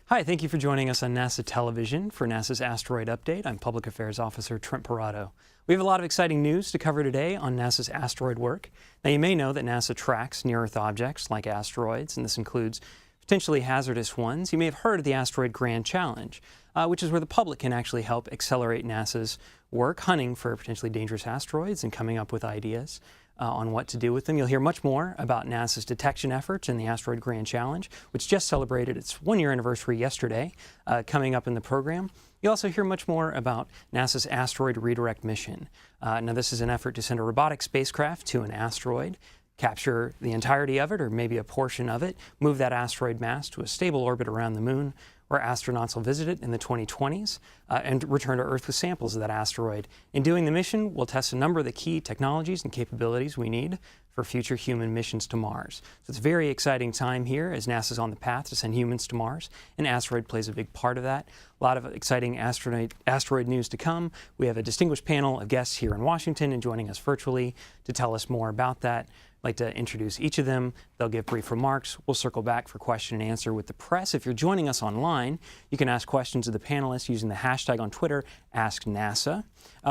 Hi, thank you for joining us on NASA Television for NASA's Asteroid Update. I'm Public Affairs Officer Trent Parado. We have a lot of exciting news to cover today on NASA's asteroid work. Now, you may know that NASA tracks near-Earth objects like asteroids, and this includes potentially hazardous ones. You may have heard of the Asteroid Grand Challenge, which is where the public can actually help accelerate NASA's work hunting for potentially dangerous asteroids and coming up with ideas on what to do with them. You'll hear much more about NASA's detection efforts in the Asteroid Grand Challenge, which just celebrated its one-year anniversary yesterday, coming up in the program. You'll also hear much more about NASA's Asteroid Redirect Mission. Now, this is an effort to send a robotic spacecraft to an asteroid, capture the entirety of it or maybe a portion of it, move that asteroid mass to a stable orbit around the moon, where astronauts will visit it in the 2020s and return to Earth with samples of that asteroid. In doing the mission, we'll test a number of the key technologies and capabilities we need for future human missions to Mars. So it's a very exciting time here as NASA's on the path to send humans to Mars, and asteroid plays a big part of that. A lot of exciting asteroid news to come. We have a distinguished panel of guests here in Washington and joining us virtually to tell us more about that. I'd like to introduce each of them. They'll give brief remarks. We'll circle back for question and answer with the press. If you're joining us online, you can ask questions of the panelists using the hashtag on Twitter, AskNASA.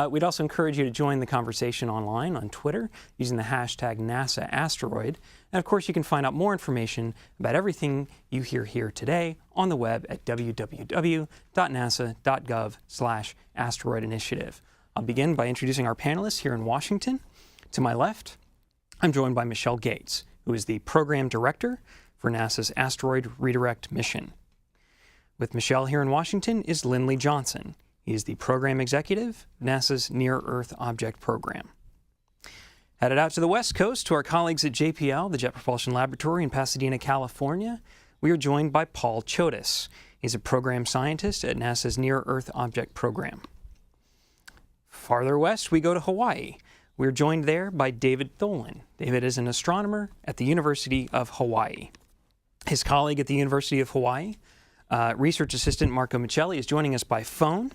We'd also encourage you to join the conversation online on Twitter using the hashtag NASAAsteroid. And of course, you can find out more information about everything you hear here today on the web at www.nasa.gov/asteroid initiative. I'll begin by introducing our panelists here in Washington. To my left, I'm joined by Michelle Gates, who is the Program Director for NASA's Asteroid Redirect Mission. With Michelle here in Washington is Lindley Johnson. He is the Program Executive of NASA's Near-Earth Object Program. Headed out to the West Coast to our colleagues at JPL, the Jet Propulsion Laboratory in Pasadena, California, we are joined by Paul Chodas. He's a Program Scientist at NASA's Near-Earth Object Program. Farther west, we go to Hawaii. We're joined there by David Tholen. David is an astronomer at the University of Hawaii. His colleague at the University of Hawaii, research assistant Marco Michelli, is joining us by phone.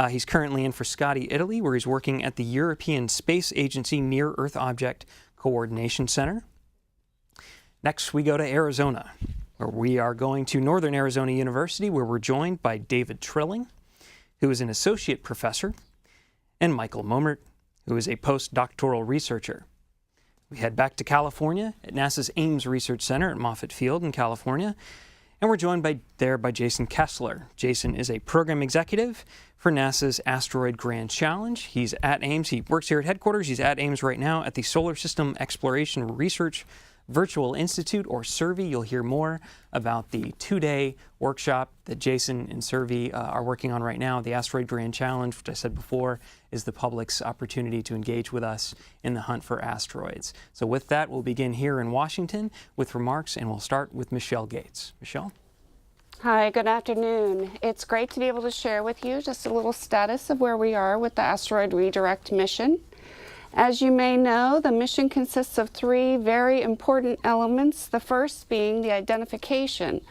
He's currently in Frascati, Italy, where he's working at the European Space Agency Near-Earth Object Coordination Center. Next, we go to Arizona, where we are going to Northern Arizona University, where we're joined by David Trilling, who is an associate professor, and Michael Momert, who is a postdoctoral researcher. We head back to California at NASA's Ames Research Center at Moffett Field in California, and we're joined by Jason Kessler. Jason is a program executive for NASA's Asteroid Grand Challenge. He's at Ames. He works here at headquarters. He's at Ames right now at the Solar System Exploration Research Virtual Institute, or SERVI. You'll hear more about the two-day workshop that Jason and SERVI are working on right now. The Asteroid Grand Challenge, which I said before, is the public's opportunity to engage with us in the hunt for asteroids. So with that, we'll begin here in Washington with remarks, and we'll start with Michelle Gates. Michelle? Hi, good afternoon. It's great to be able to share with you just a little status of where we are with the Asteroid Redirect Mission. As you may know, the mission consists of three very important elements, the first being the identification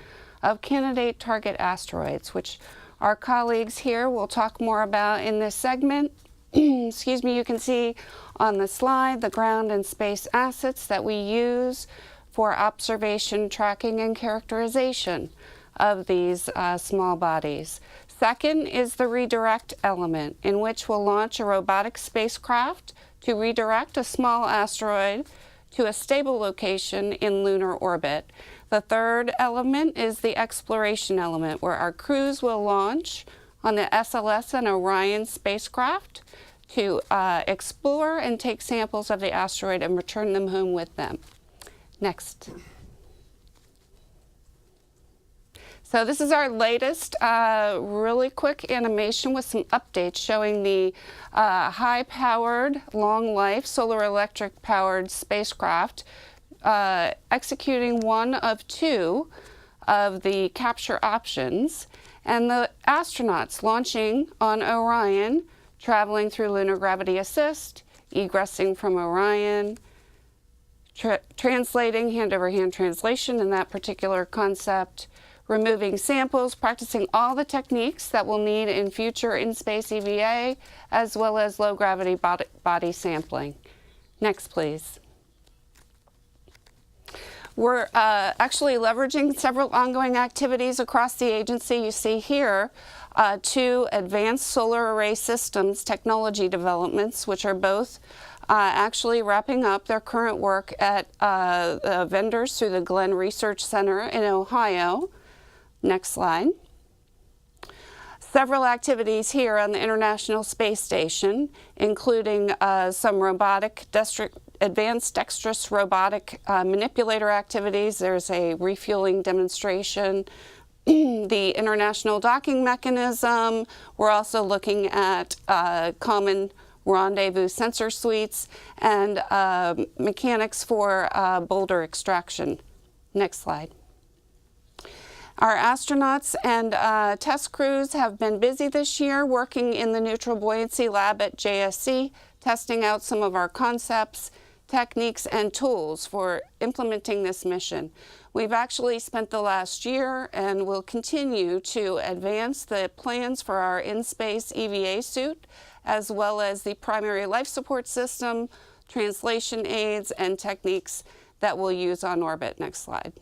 of candidate target asteroids, which our colleagues here will talk more about in this segment. Excuse me, you can see on the slide the ground and space assets that we use for observation, tracking, and characterization of these small bodies. Second is the redirect element, in which we'll launch a robotic spacecraft to redirect a small asteroid to a stable location in lunar orbit. The third element is the exploration element, where our crews will launch on the SLS and Orion spacecraft to explore and take samples of the asteroid and return them home with them. Next. So this is our latest really quick animation with some updates showing the high-powered, long-life, solar electric-powered spacecraft executing one of two of the capture options, and the astronauts launching on Orion, traveling through lunar gravity assist, egressing from Orion, translating hand-over-hand translation in that particular concept, removing samples, practicing all the techniques that we'll need in future in-space EVA, as well as low-gravity body sampling. Next, please. We're actually leveraging several ongoing activities across the agency. You see here 2 advanced solar array systems technology developments, which are both actually wrapping up their current work at vendors through the Glenn Research Center in Ohio. Next slide. Several activities here on the International Space Station, including some robotic, advanced dexterous robotic manipulator activities. There's a refueling demonstration, the international docking mechanism. We're also looking at common rendezvous sensor suites and mechanics for boulder extraction. Next slide. Our astronauts and test crews have been busy this year working in the neutral buoyancy lab at JSC, testing out some of our concepts, techniques, and tools for implementing this mission. We've actually spent the last year and will continue to advance the plans for our in-space EVA suit, as well as the primary life support system, translation aids, and techniques that we'll use on orbit. Next slide.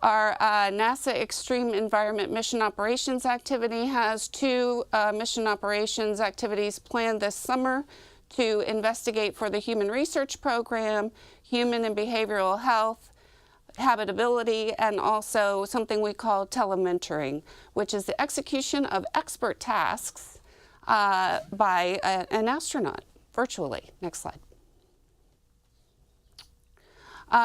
Our NASA Extreme Environment Mission Operations activity has 2 mission operations activities planned this summer to investigate for the Human Research Program, human and behavioral health, habitability, and also something we call telementoring, which is the execution of expert tasks by an astronaut virtually. Next slide.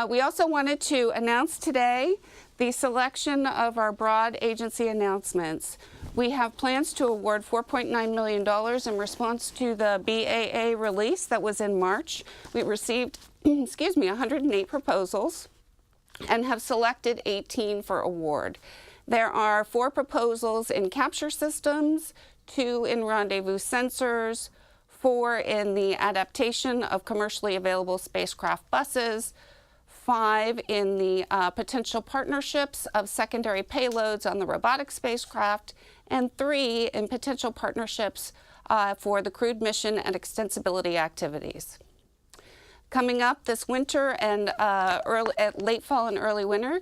We also wanted to announce today the selection of our broad agency announcements. We have plans to award $4.9 million in response to the BAA release that was in March. We received, 108 proposals and have selected 18 for award. There are 4 proposals in capture systems, 2 in rendezvous sensors, 4 in the adaptation of commercially available spacecraft buses, 5 in the potential partnerships of secondary payloads on the robotic spacecraft, and 3 in potential partnerships for the crewed mission and extensibility activities. Coming up this winter and late fall and early winter,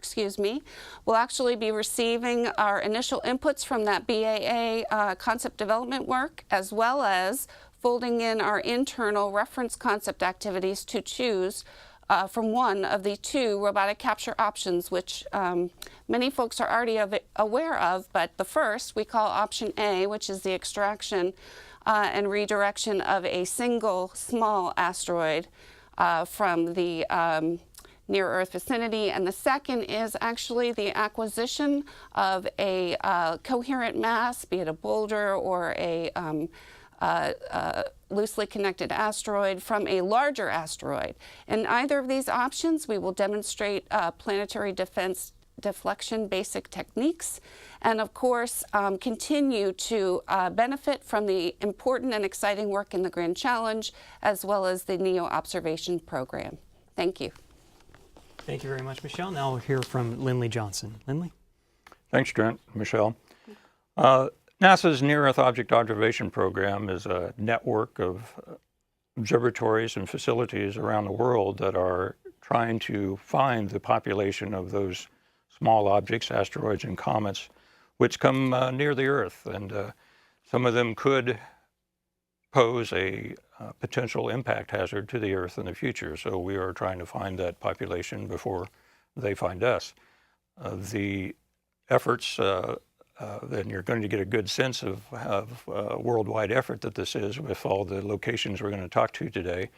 we'll actually be receiving our initial inputs from that BAA concept development work, as well as folding in our internal reference concept activities to choose from one of the 2 robotic capture options, which many folks are already aware of, but the first we call option A, which is the extraction and redirection of a single small asteroid from the near Earth vicinity, and the second is actually the acquisition of a coherent mass, be it a boulder or a loosely connected asteroid from a larger asteroid. In either of these options, we will demonstrate planetary deflection basic techniques, and of course continue to benefit from the important and exciting work in the Grand Challenge, as well as the NEO observation program. Thank you. Thank you very much, Michelle. Now we'll hear from Lindley Johnson. Lindley? Thanks, Trent, Michelle. NASA's Near-Earth Object Observation Program is a network of observatories and facilities around the world that are trying to find the population of those small objects, asteroids and comets, which come near the Earth. And some of them could pose a potential impact hazard to the Earth in the future. So we are trying to find that population before they find us. The efforts then you're going to get a good sense of worldwide effort that this is with all the locations we're going to talk to today,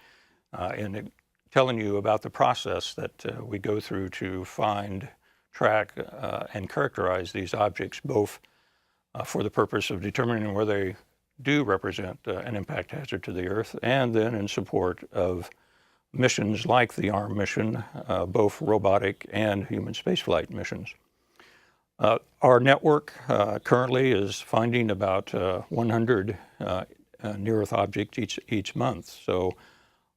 and telling you about the process that we go through to find, track, and characterize these objects, both for the purpose of determining where they do represent an impact hazard to the Earth, and then in support of missions like the ARM mission, both robotic and human spaceflight missions. Our network currently is finding about 100 near-Earth objects each month. So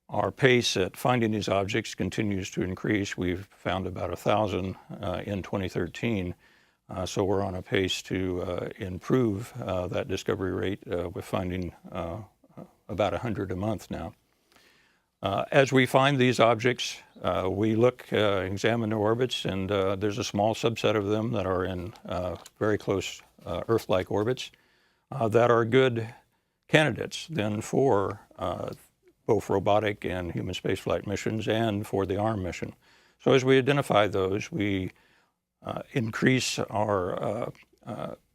our pace at finding these objects continues to increase. We've found about 1,000 in 2013. So we're on a pace to improve that discovery rate with finding about 100 a month now. As we find these objects, we examine their orbits, and there's a small subset of them that are in very close Earth-like orbits that are good candidates then for both robotic and human spaceflight missions and for the ARM mission. So as we identify those, we increase our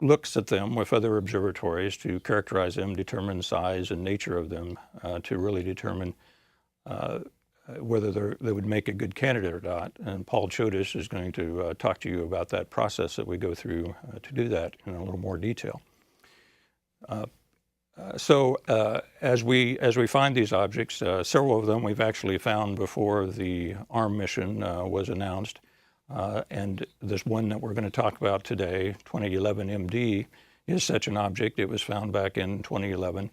looks at them with other observatories to characterize them, determine the size and nature of them, to really determine whether they would make a good candidate or not. And Paul Chodas is going to talk to you about that process that we go through to do that in a little more detail. So as we find these objects, several of them we've actually found before the ARM mission was announced. And this one that we're going to talk about today, 2011 MD, is such an object. It was found back in 2011.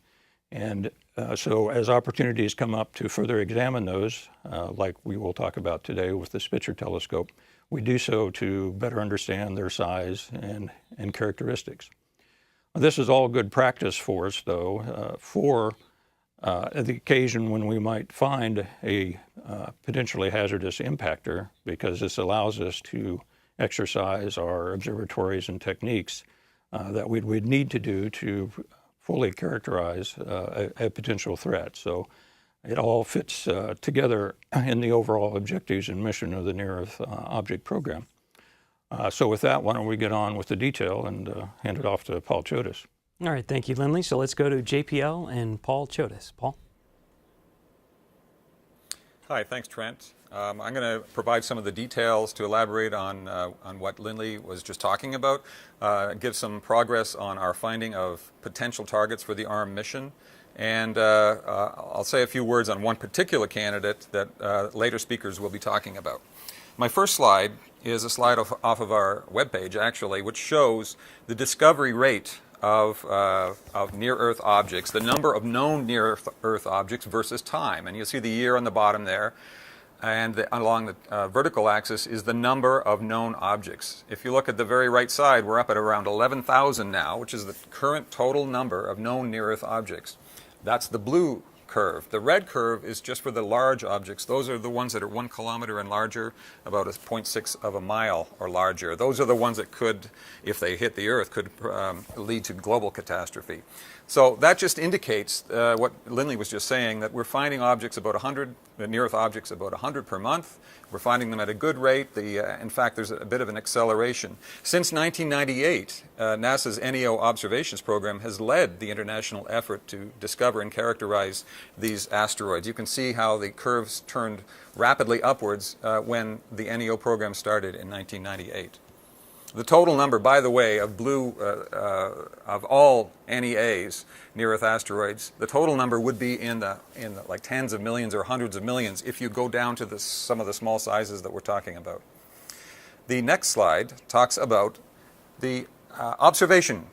And so as opportunities come up to further examine those, like we will talk about today with the Spitzer telescope, we do so to better understand their size and characteristics. This is all good practice for us, though, for the occasion when we might find a potentially hazardous impactor, because this allows us to exercise our observatories and techniques that we'd need to do to fully characterize a potential threat. So it all fits together in the overall objectives and mission of the Near-Earth Object Program. So with that, why don't we get on with the detail and hand it off to Paul Chodas. All right, thank you, Lindley. So let's go to JPL and Paul Chodas. Paul? Hi, thanks, Trent. I'm going to provide some of the details to elaborate on what Lindley was just talking about, give some progress on our finding of potential targets for the ARM mission, and I'll say a few words on one particular candidate that later speakers will be talking about. My first slide is a slide off of our webpage, actually, which shows the discovery rate of near-Earth objects, the number of known near-Earth objects versus time. And you'll see the year on the bottom there. And along the vertical axis is the number of known objects. If you look at the very right side, we're up at around 11,000 now, which is the current total number of known near-Earth objects. That's the blue curve. The red curve is just for the large objects. Those are the ones that are 1 kilometer and larger, about 0.6 of a mile or larger. Those are the ones that could, if they hit the Earth, could lead to global catastrophe. So that just indicates what Lindley was just saying, that we're finding objects about 100, near-Earth objects about 100 per month. We're finding them at a good rate. In fact, there's a bit of an acceleration. Since 1998, NASA's NEO observations program has led the international effort to discover and characterize these asteroids. You can see how the curves turned rapidly upwards when the NEO program started in 1998. The total number, by the way, of of all NEAs, near-Earth asteroids, the total number would be in the like tens of millions or hundreds of millions if you go down to some of the small sizes that we're talking about. The next slide talks about the observation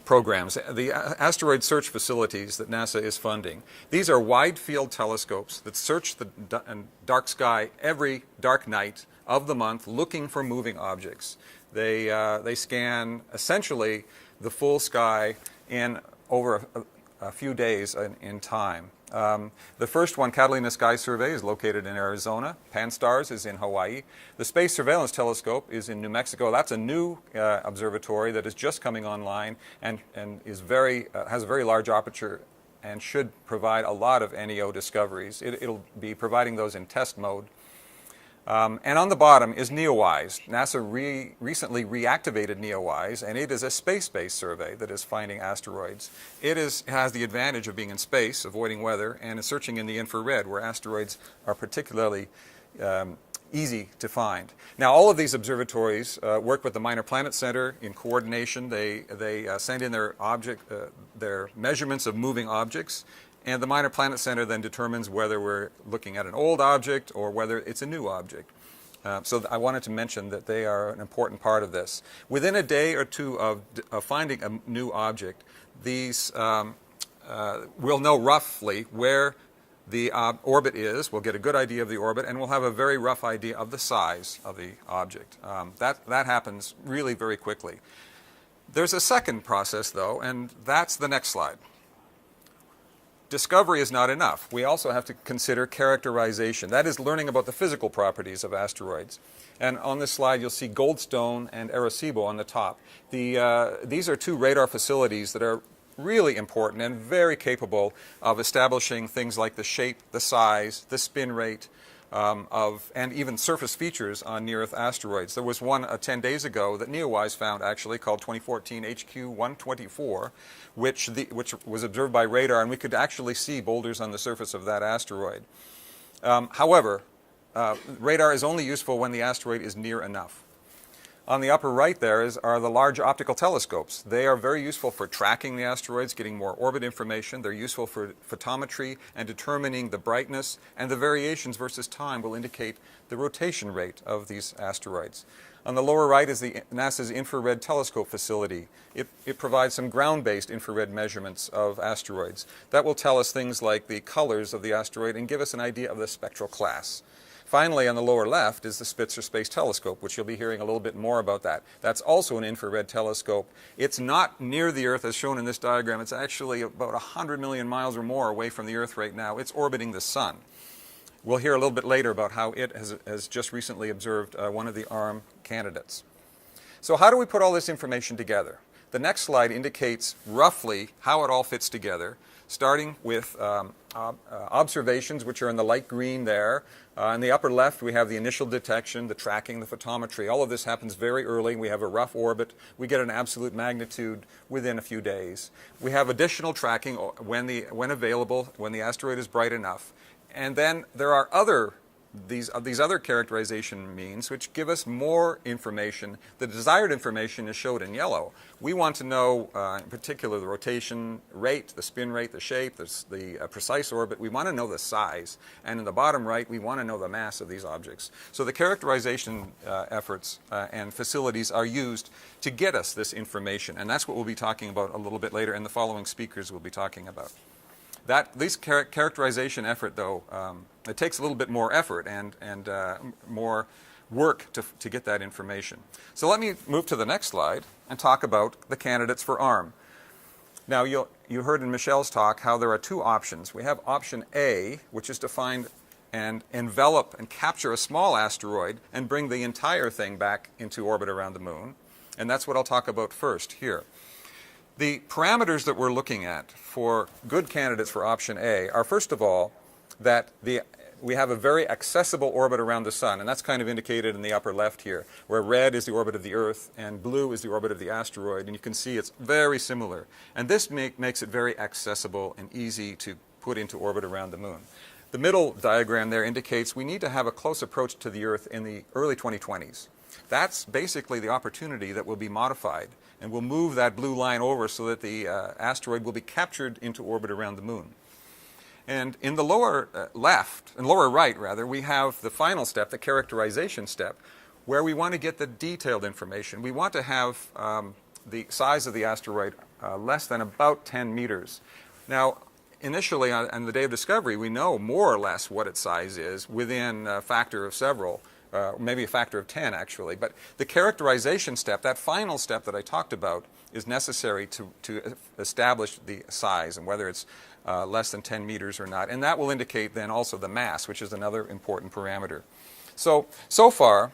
programs, the asteroid search facilities that NASA is funding. These are wide-field telescopes that search the dark sky every dark night of the month looking for moving objects. They scan essentially the full sky in over a few days in time. The first one, Catalina Sky Survey, is located in Arizona. Pan-STARRS is in Hawaii. The Space Surveillance Telescope is in New Mexico. That's a new observatory that is just coming online and is has a very large aperture and should provide a lot of NEO discoveries. It'll be providing those in test mode. And on the bottom is NEOWISE. NASA recently reactivated NEOWISE, and it is a space-based survey that is finding asteroids. It has the advantage of being in space, avoiding weather, and is searching in the infrared, where asteroids are particularly easy to find. Now, all of these observatories work with the Minor Planet Center in coordination. They send in their measurements of moving objects. And the Minor Planet Center then determines whether we're looking at an old object or whether it's a new object. So I wanted to mention that they are an important part of this. Within a day or two of finding a new object, these we'll know roughly where the orbit is. We'll get a good idea of the orbit, and we'll have a very rough idea of the size of the object. That happens really very quickly. There's a second process, though, and that's the next slide. discovery is not enough. We also have to consider characterization. That is learning about the physical properties of asteroids. And on this slide, you'll see Goldstone and Arecibo on the top. These are two radar facilities that are really important and very capable of establishing things like the shape, the size, the spin rate, and even surface features on near-Earth asteroids. There was one 10 days ago that NEOWISE found actually called 2014 HQ-124, which was observed by radar, and we could actually see boulders on the surface of that asteroid. However, radar is only useful when the asteroid is near enough. On the upper right there are the large optical telescopes. They are very useful for tracking the asteroids, getting more orbit information. They're useful for photometry and determining the brightness, and the variations versus time will indicate the rotation rate of these asteroids. On the lower right is NASA's infrared telescope facility. It provides some ground-based infrared measurements of asteroids. That will tell us things like the colors of the asteroid and give us an idea of the spectral class. Finally, on the lower left is the Spitzer Space Telescope, which you'll be hearing a little bit more about that. That's also an infrared telescope. It's not near the Earth as shown in this diagram. It's actually about 100 million miles or more away from the Earth right now. It's orbiting the Sun. We'll hear a little bit later about how it has just recently observed one of the ARM candidates. So how do we put all this information together? The next slide indicates roughly how it all fits together, starting with observations, which are in the light green there. In the upper left, we have the initial detection, the tracking, the photometry. All of this happens very early. We have a rough orbit. We get an absolute magnitude within a few days. We have additional tracking when available, when the asteroid is bright enough. And then there are these other characterization means which give us more information. The desired information is showed in yellow. We want to know, in particular, the rotation rate, the spin rate, the shape, the precise orbit. We want to know the size. And in the bottom right, we want to know the mass of these objects. So the characterization efforts and facilities are used to get us this information. And that's what we'll be talking about a little bit later, and the following speakers will be talking about. This characterization effort, though, it takes a little bit more effort and more work to get that information. So let me move to the next slide and talk about the candidates for ARM. Now, you heard in Michelle's talk how there are two options. We have option A, which is to find and envelop and capture a small asteroid and bring the entire thing back into orbit around the moon. And that's what I'll talk about first here. The parameters that we're looking at for good candidates for option A are, first of all, that we have a very accessible orbit around the Sun, and that's kind of indicated in the upper left here, where red is the orbit of the Earth and blue is the orbit of the asteroid, and you can see it's very similar. And this makes it very accessible and easy to put into orbit around the Moon. The middle diagram there indicates we need to have a close approach to the Earth in the early 2020s. That's basically the opportunity that will be modified, and we'll move that blue line over so that the asteroid will be captured into orbit around the Moon. And in the lower lower right rather, we have the final step, the characterization step, where we want to get the detailed information. We want to have the size of the asteroid less than about 10 meters. Now, initially on the day of discovery, we know more or less what its size is within a factor of several. Maybe a factor of 10 actually, but the characterization step, that final step that I talked about, is necessary to establish the size and whether it's less than 10 meters or not, and that will indicate then also the mass, which is another important parameter. So far,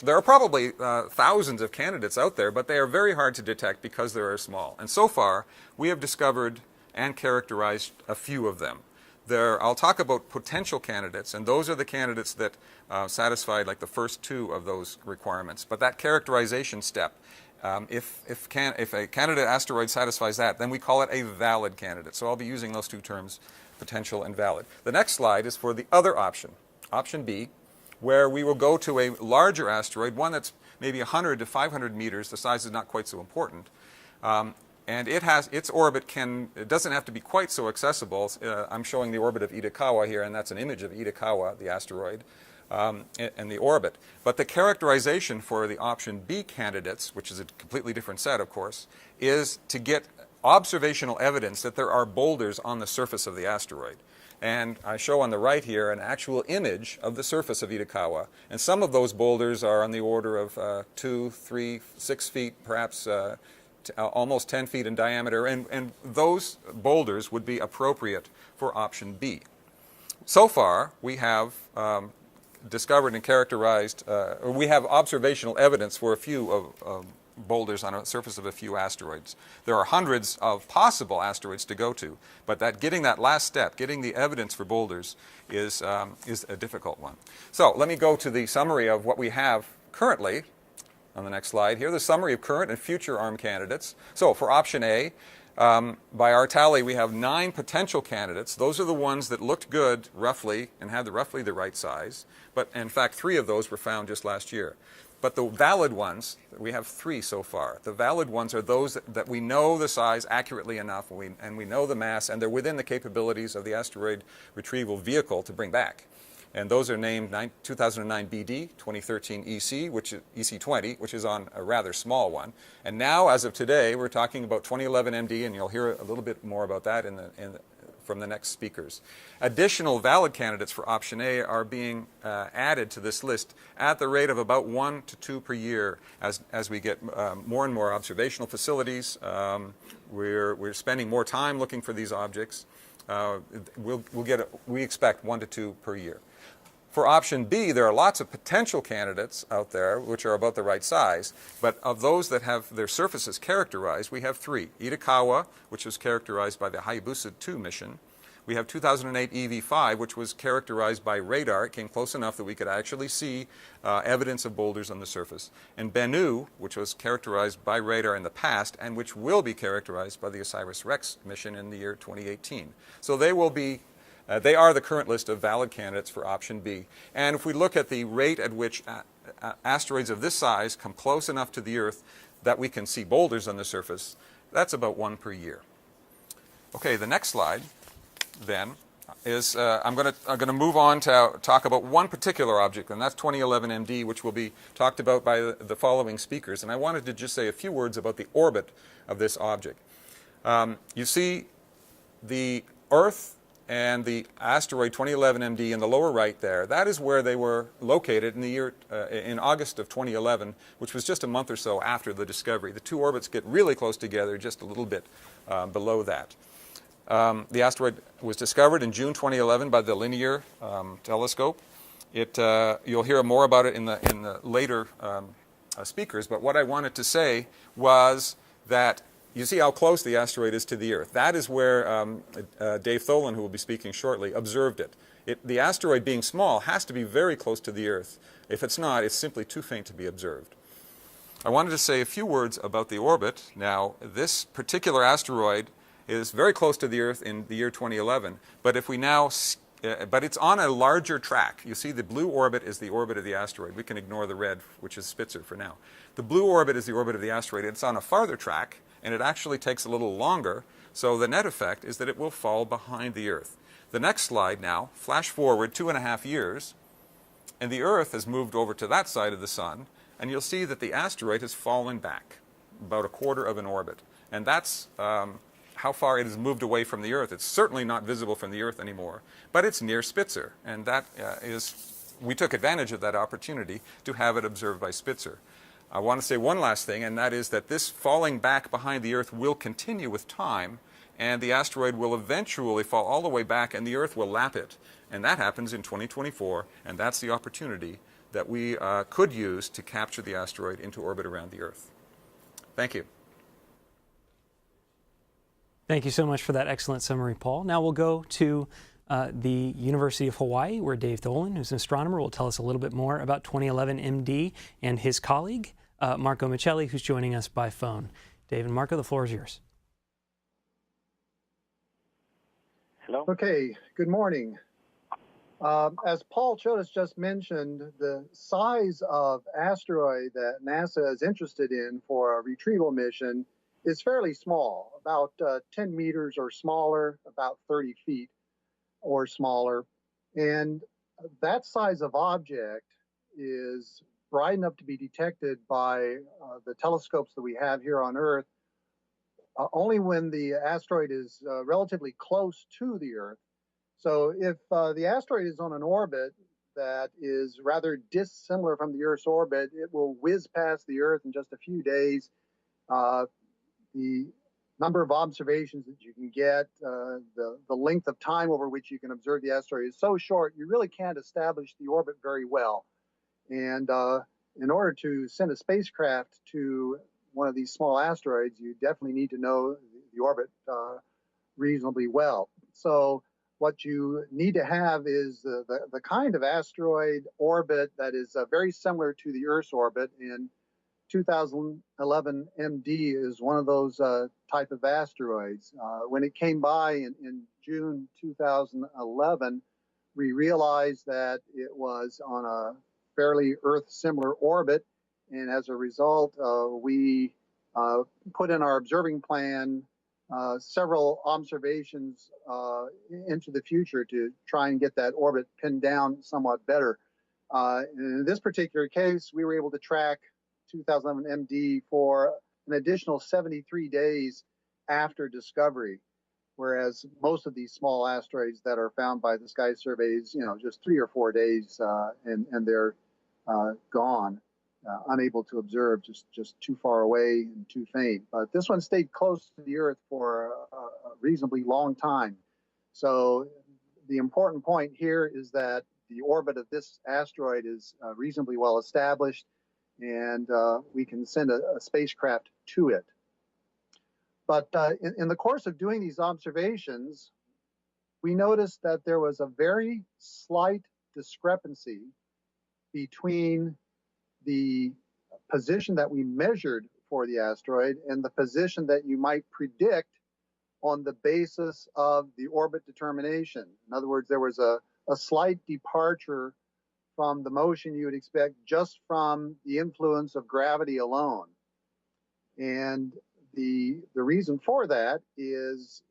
there are probably thousands of candidates out there, but they are very hard to detect because they are small. And so far, we have discovered and characterized a few of them. I'll talk about potential candidates, and those are the candidates that satisfied like the first two of those requirements. But that characterization step, if a candidate asteroid satisfies that, then we call it a valid candidate. So I'll be using those two terms, potential and valid. The next slide is for the other option, option B, where we will go to a larger asteroid, one that's maybe 100 to 500 meters. The size is not quite so important. And its orbit it doesn't have to be quite so accessible. I'm showing the orbit of Itokawa here, and that's an image of Itokawa, the asteroid, and the orbit. But the characterization for the option B candidates, which is a completely different set, of course, is to get observational evidence that there are boulders on the surface of the asteroid. And I show on the right here an actual image of the surface of Itokawa. And some of those boulders are on the order of 2, 3, 6 feet, perhaps almost 10 feet in diameter, and those boulders would be appropriate for option B. So far, we have discovered and characterized, we have observational evidence for a few of boulders on the surface of a few asteroids. There are hundreds of possible asteroids to go to, but getting that last step, getting the evidence for boulders, is a difficult one. So let me go to the summary of what we have currently on the next slide here, the summary of current and future ARM candidates. So for option A, by our tally, we have 9 potential candidates. Those are the ones that looked good, roughly, and had roughly the right size. But in fact, 3 of those were found just last year. But the valid ones, we have 3 so far. The valid ones are those that we know the size accurately enough, and we know the mass, and they're within the capabilities of the asteroid retrieval vehicle to bring back. And those are named 2009 BD, 2013 EC, EC20, which is on a rather small one. And now, as of today, we're talking about 2011 MD, and you'll hear a little bit more about that from the next speakers. Additional valid candidates for option A are being added to this list at the rate of about 1 to 2 per year as we get more and more observational facilities. We're spending more time looking for these objects. We expect 1 to 2 per year. For option B, there are lots of potential candidates out there which are about the right size, but of those that have their surfaces characterized, we have 3. Itokawa, which was characterized by the Hayabusa 2 mission. We have 2008 EV5, which was characterized by radar. It came close enough that we could actually see evidence of boulders on the surface. And Bennu, which was characterized by radar in the past, and which will be characterized by the OSIRIS-REx mission in the year 2018. So they are the current list of valid candidates for option B. And if we look at the rate at which asteroids of this size come close enough to the Earth that we can see boulders on the surface, that's about 1 per year. Okay, the next slide then is I'm going to move on to talk about one particular object, and that's 2011 MD, which will be talked about by the following speakers. And I wanted to just say a few words about the orbit of this object. You see the Earth and the asteroid 2011 MD in the lower right there. That is where they were located in August of 2011, which was just a month or so after the discovery. The 2 orbits get really close together, just a little bit below that. The asteroid was discovered in June 2011 by the Linear telescope. You'll hear more about it in the later speakers, but what I wanted to say was that you see how close the asteroid is to the Earth. That is where Dave Tholen, who will be speaking shortly, observed it. The asteroid, being small, has to be very close to the Earth. If it's not, it's simply too faint to be observed. I wanted to say a few words about the orbit. Now, this particular asteroid is very close to the Earth in the year 2011, but but it's on a larger track. You see the blue orbit is the orbit of the asteroid. We can ignore the red, which is Spitzer for now. The blue orbit is the orbit of the asteroid. It's on a farther track, and it actually takes a little longer, so the net effect is that it will fall behind the Earth. The next slide now, flash forward 2.5 years, and the Earth has moved over to that side of the Sun, and you'll see that the asteroid has fallen back about 1/4 of an orbit. And that's how far it has moved away from the Earth. It's certainly not visible from the Earth anymore, but it's near Spitzer, and that we took advantage of that opportunity to have it observed by Spitzer. I want to say one last thing, and that is that this falling back behind the Earth will continue with time, and the asteroid will eventually fall all the way back, and the Earth will lap it. And that happens in 2024, and that's the opportunity that we could use to capture the asteroid into orbit around the Earth. Thank you. Thank you so much for that excellent summary, Paul. Now we'll go to the University of Hawaii, where Dave Tholen, who's an astronomer, will tell us a little bit more about 2011 MD and his colleague, Marco Michelli, who's joining us by phone. Dave and Marco, the floor is yours. Hello. Okay, good morning. As Paul Chodas just mentioned, the size of asteroid that NASA is interested in for a retrieval mission is fairly small, about 10 meters or smaller, about 30 feet or smaller. And that size of object is bright enough to be detected by the telescopes that we have here on Earth only when the asteroid is relatively close to the Earth. So if the asteroid is on an orbit that is rather dissimilar from the Earth's orbit, it will whiz past the Earth in just a few days. the number of observations that you can get, the length of time over which you can observe the asteroid is so short, you really can't establish the orbit very well. And in order to send a spacecraft to one of these small asteroids, you definitely need to know the orbit reasonably well. So what you need to have is the kind of asteroid orbit that is very similar to the Earth's orbit. And 2011 MD is one of those type of asteroids. When it came by in June 2011, we realized that it was on a fairly Earth-similar orbit, and as a result, we put in our observing plan several observations into the future to try and get that orbit pinned down somewhat better. In this particular case, we were able to track 2011 MD for an additional 73 days after discovery, whereas most of these small asteroids that are found by the sky surveys, just 3 or 4 days and they're gone, unable to observe, just too far away and too faint. But this one stayed close to the Earth for a reasonably long time. So the important point here is that the orbit of this asteroid is reasonably well established, and we can send a spacecraft to it. But in the course of doing these observations, we noticed that there was a very slight discrepancy between the position that we measured for the asteroid and the position that you might predict on the basis of the orbit determination. In other words, there was a slight departure from the motion you would expect just from the influence of gravity alone. And the reason for that is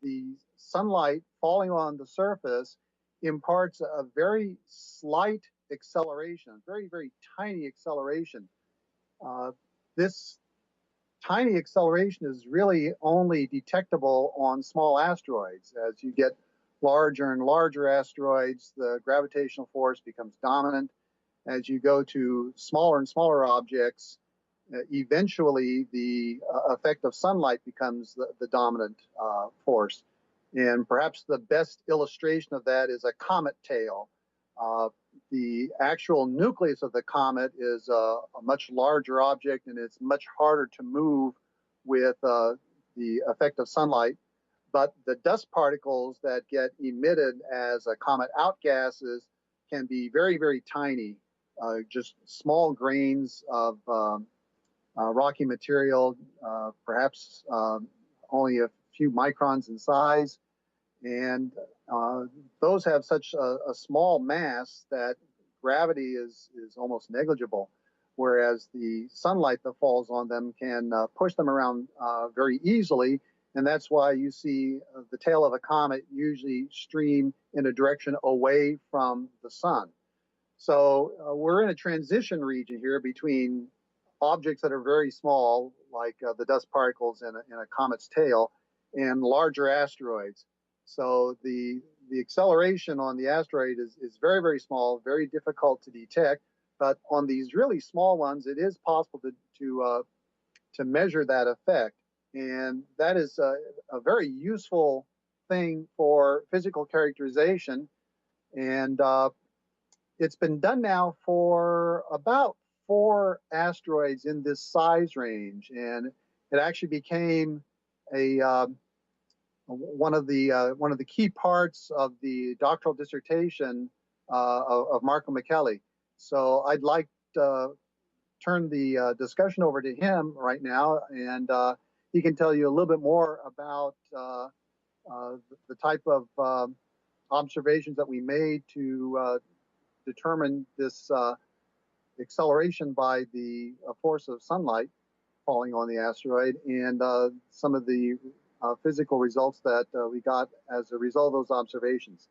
the sunlight falling on the surface imparts a very slight acceleration, very, very tiny acceleration. This tiny acceleration is really only detectable on small asteroids. As you get larger and larger asteroids, the gravitational force becomes dominant. As you go to smaller and smaller objects, eventually the effect of sunlight becomes the dominant force. And perhaps the best illustration of that is a comet tail. The actual nucleus of the comet is a much larger object, and it's much harder to move with the effect of sunlight. But the dust particles that get emitted as a comet outgasses can be very, very tiny, just small grains of rocky material, perhaps only a few microns in size. And those have such a small mass that gravity is almost negligible, whereas the sunlight that falls on them can push them around very easily. And that's why you see the tail of a comet usually stream in a direction away from the sun. So we're in a transition region here between objects that are very small, like the dust particles in a comet's tail, and larger asteroids. So the acceleration on the asteroid is very, very small, very difficult to detect. But on these really small ones, it is possible to measure that effect. And that is a very useful thing for physical characterization. And it's been done now for about 4 asteroids in this size range. And it actually became one of the key parts of the doctoral dissertation of Marco Micheli. So I'd like to turn the discussion over to him right now, and he can tell you a little bit more about the type of observations that we made to determine this acceleration by the force of sunlight falling on the asteroid, and some of the physical results that we got as a result of those observations.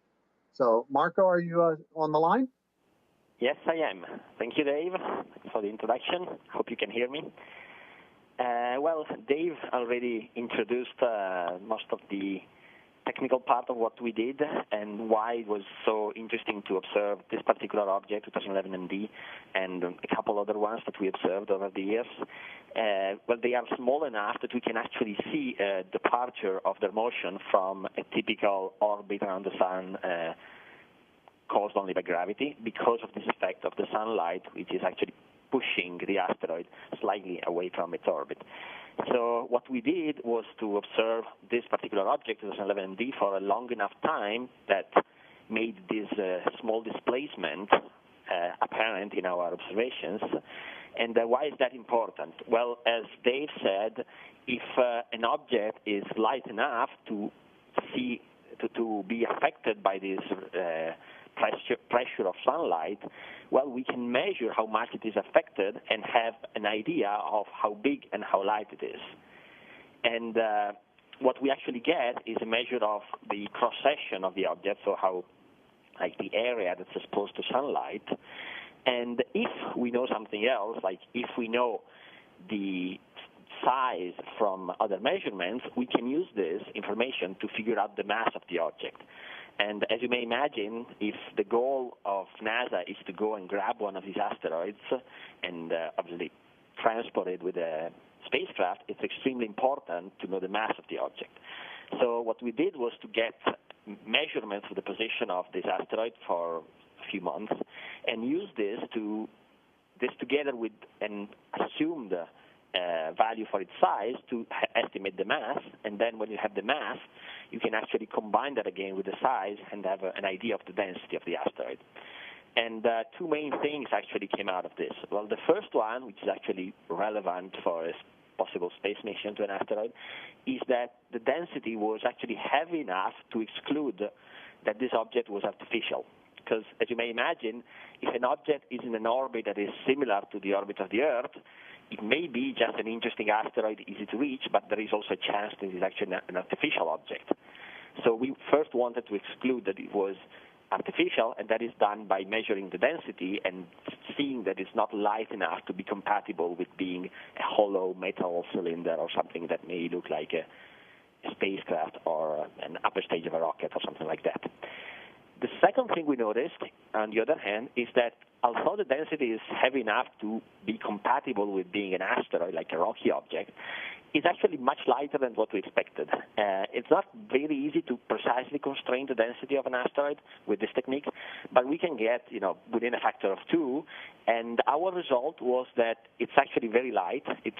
So, Marco, are you on the line? Yes, I am. Thank you, Dave, for the introduction. Hope you can hear me. Well, Dave already introduced most of the technical part of what we did and why it was so interesting to observe this particular object, 2011 MD, and a couple other ones that we observed over the years. Well, they are small enough that we can actually see a departure of their motion from a typical orbit around the sun caused only by gravity because of this effect of the sunlight, which is actually pushing the asteroid slightly away from its orbit. So what we did was to observe this particular object, 2011 MD, for a long enough time that made this small displacement apparent in our observations. And why is that important? Well, as Dave said, if an object is light enough to be affected by this pressure of sunlight, well, we can measure how much it is affected and have an idea of how big and how light it is. And what we actually get is a measure of the cross-section of the object, so how, like the area that's exposed to sunlight. And if we know something else, like if we know the size from other measurements, we can use this information to figure out the mass of the object. And as you may imagine, if the goal of NASA is to go and grab one of these asteroids and obviously transport it with a spacecraft, it's extremely important to know the mass of the object. So what we did was to get measurements of the position of this asteroid for a few months and use this together with an assumed value for its size to estimate the mass, and then when you have the mass, you can actually combine that again with the size and have an idea of the density of the asteroid. And two main things actually came out of this. Well, the first one, which is actually relevant for a possible space mission to an asteroid, is that the density was actually heavy enough to exclude that this object was artificial. Because, as you may imagine, if an object is in an orbit that is similar to the orbit of the Earth, it may be just an interesting asteroid, easy to reach, but there is also a chance that it is actually an artificial object. So we first wanted to exclude that it was artificial, and that is done by measuring the density and seeing that it's not light enough to be compatible with being a hollow metal cylinder or something that may look like a spacecraft or an upper stage of a rocket or something like that. The second thing we noticed, on the other hand, is that although the density is heavy enough to be compatible with being an asteroid, like a rocky object, it's actually much lighter than what we expected. It's not very easy to precisely constrain the density of an asteroid with this technique, but we can get, within a factor of 2, and our result was that it's actually very light. It's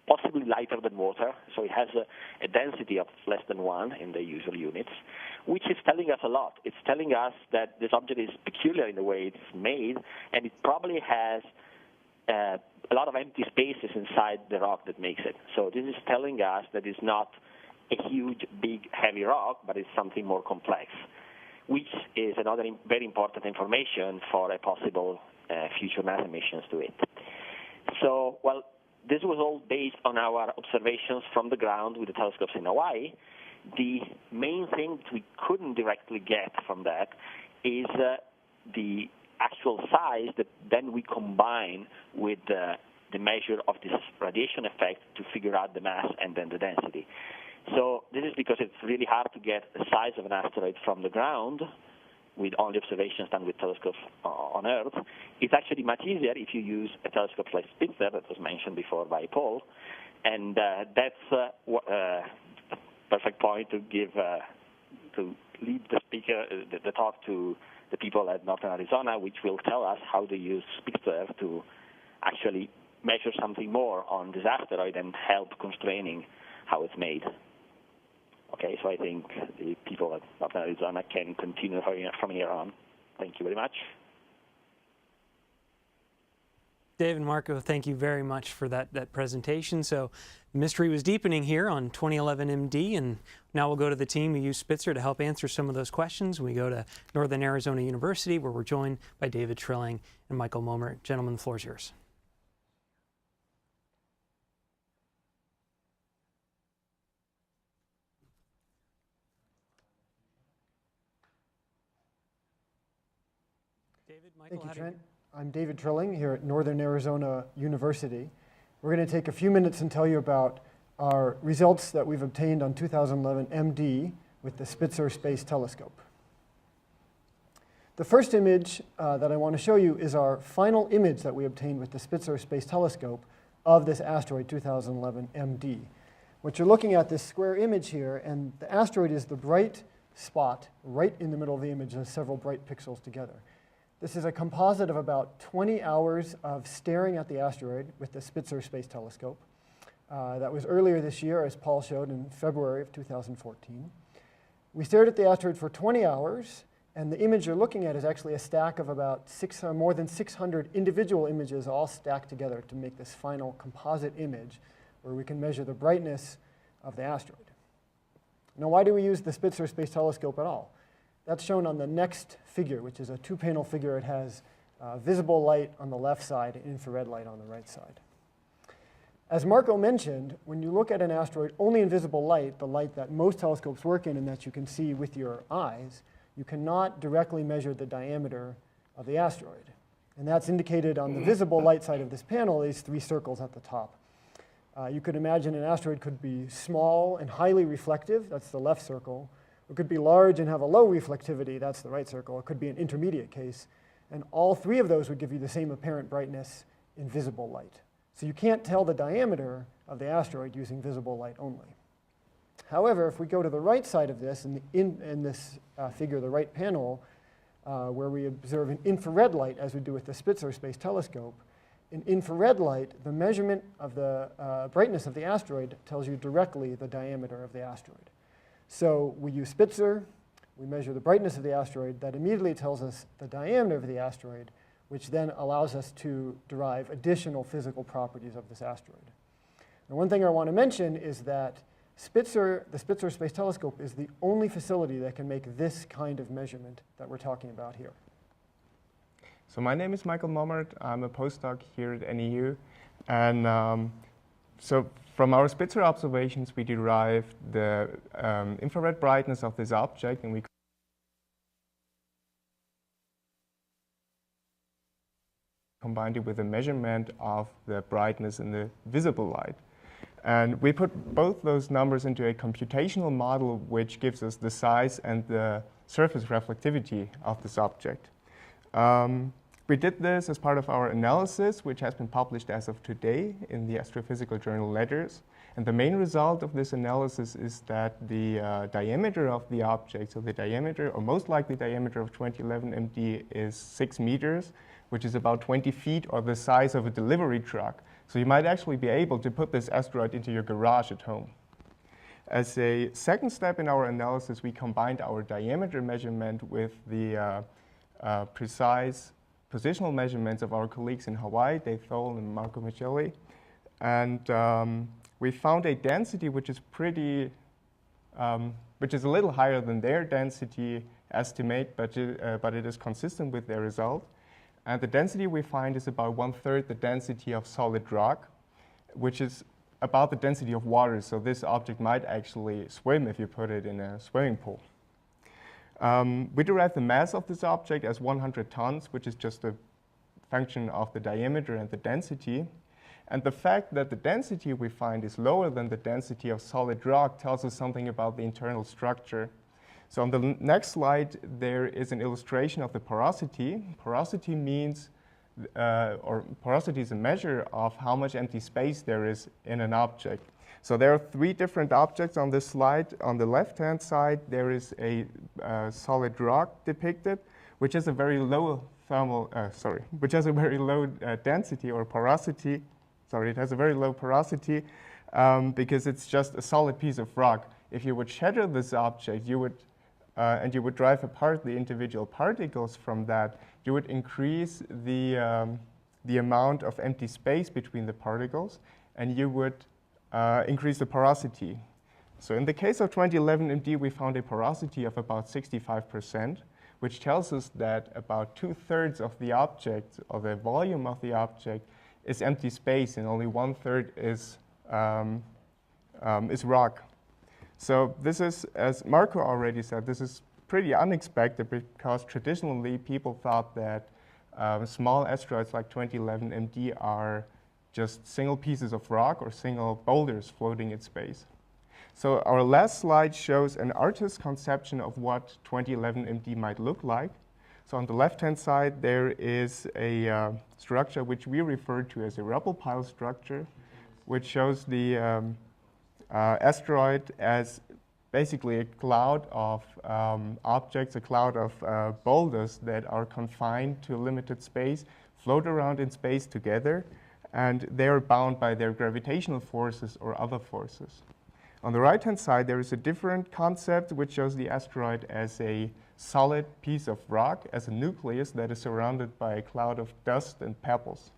possibly lighter than water, so it has a density of less than 1 in the usual units, which is telling us a lot. It's telling us that this object is peculiar in the way it's made, and it probably has a lot of empty spaces inside the rock that makes it. So this is telling us that it's not a huge, big, heavy rock, but it's something more complex, which is another very important information for a possible future NASA missions to it. So, well, this was all based on our observations from the ground with the telescopes in Hawaii. The main thing we couldn't directly get from that is the actual size that then we combine with the measure of this radiation effect to figure out the mass and then the density. So this is because it's really hard to get the size of an asteroid from the ground with only observations done with telescopes on Earth. It's actually much easier if you use a telescope like Spitzer that was mentioned before by Paul, and that's a perfect point to give to lead the speaker, the talk to the people at Northern Arizona, which will tell us how they use Spitzer to actually measure something more on this asteroid and help constraining how it's made. Okay, so I think the people at Northern Arizona can continue from here on. Thank you very much. Dave and Marco, thank you very much for that presentation. So the mystery was deepening here on 2011 MD, and now we'll go to the team who used Spitzer to help answer some of those questions. We go to Northern Arizona University, where we're joined by David Trilling and Michael Momer. Gentlemen, the floor is yours. David, Michael, Thank you, Trent. I'm David Trilling here at Northern Arizona University. We're going to take a few minutes and tell you about our results that we've obtained on 2011 MD with the Spitzer Space Telescope. The first image that I want to show you is our final image that we obtained with the Spitzer Space Telescope of this asteroid 2011 MD. What you're looking at, this square image here, and the asteroid is the bright spot right in the middle of the image. There's several bright pixels together. This is a composite of about 20 hours of staring at the asteroid with the Spitzer Space Telescope. That was earlier this year, as Paul showed, in February of 2014. We stared at the asteroid for 20 hours, and the image you're looking at is actually a stack of about more than 600 individual images all stacked together to make this final composite image where we can measure the brightness of the asteroid. Now, why do we use the Spitzer Space Telescope at all? That's shown on the next figure, which is a two-panel figure. It has visible light on the left side and infrared light on the right side. As Marco mentioned, when you look at an asteroid only in visible light, the light that most telescopes work in and that you can see with your eyes, you cannot directly measure the diameter of the asteroid. And that's indicated on the visible light side of this panel, these three circles at the top. You could imagine an asteroid could be small and highly reflective, that's the left circle. It could be large and have a low reflectivity, that's the right circle. It could be an intermediate case. And all three of those would give you the same apparent brightness in visible light. So you can't tell the diameter of the asteroid using visible light only. However, if we go to the right side of this, in this figure, the right panel, where we observe an infrared light, as we do with the Spitzer Space Telescope, in infrared light, the measurement of the brightness of the asteroid tells you directly the diameter of the asteroid. So we use Spitzer, we measure the brightness of the asteroid, that immediately tells us the diameter of the asteroid, which then allows us to derive additional physical properties of this asteroid. Now, one thing I want to mention is that the Spitzer Space Telescope is the only facility that can make this kind of measurement that we're talking about here. So my name is Michael Mommert. I'm a postdoc here at NEU. And so from our Spitzer observations, we derived the infrared brightness of this object, and we combined it with a measurement of the brightness in the visible light. And we put both those numbers into a computational model which gives us the size and the surface reflectivity of this object. We did this as part of our analysis, which has been published as of today in the Astrophysical Journal Letters. And the main result of this analysis is that the diameter of the object, so the diameter, or most likely diameter of 2011 MD is 6 meters, which is about 20 feet or the size of a delivery truck. So you might actually be able to put this asteroid into your garage at home. As a second step in our analysis, we combined our diameter measurement with the precise positional measurements of our colleagues in Hawaii, Dave Thole and Marco Micheli. And we found a density which is which is a little higher than their density estimate, but it is consistent with their result. And the density we find is about 1/3 the density of solid rock, which is about the density of water. So this object might actually swim if you put it in a swimming pool. We derived the mass of this object as 100 tons, which is just a function of the diameter and the density. And the fact that the density we find is lower than the density of solid rock tells us something about the internal structure. So on the next slide, there is an illustration of the porosity. Porosity means, or porosity is a measure of how much empty space there is in an object. So there are 3 different objects on this slide. On the left-hand side, there is a solid rock depicted, which has a very low which has a very low density or porosity. Sorry, it has a very low porosity because it's just a solid piece of rock. If you would shatter this object, and you would drive apart the individual particles from that, you would increase the amount of empty space between the particles, and you would increase the porosity. So in the case of 2011 MD, we found a porosity of about 65%, which tells us that about 2/3 of the object, or the volume of the object, is empty space, and only 1/3 is rock. So this is, as Marco already said, this is pretty unexpected because traditionally people thought that small asteroids like 2011 MD are just single pieces of rock or single boulders floating in space. So our last slide shows an artist's conception of what 2011 MD might look like. So on the left-hand side, there is a structure which we refer to as a rubble pile structure, which shows the asteroid as basically a cloud of objects, a cloud of boulders that are confined to a limited space, float around in space together, and they are bound by their gravitational forces or other forces. On the right-hand side, there is a different concept which shows the asteroid as a solid piece of rock, as a nucleus that is surrounded by a cloud of dust and pebbles.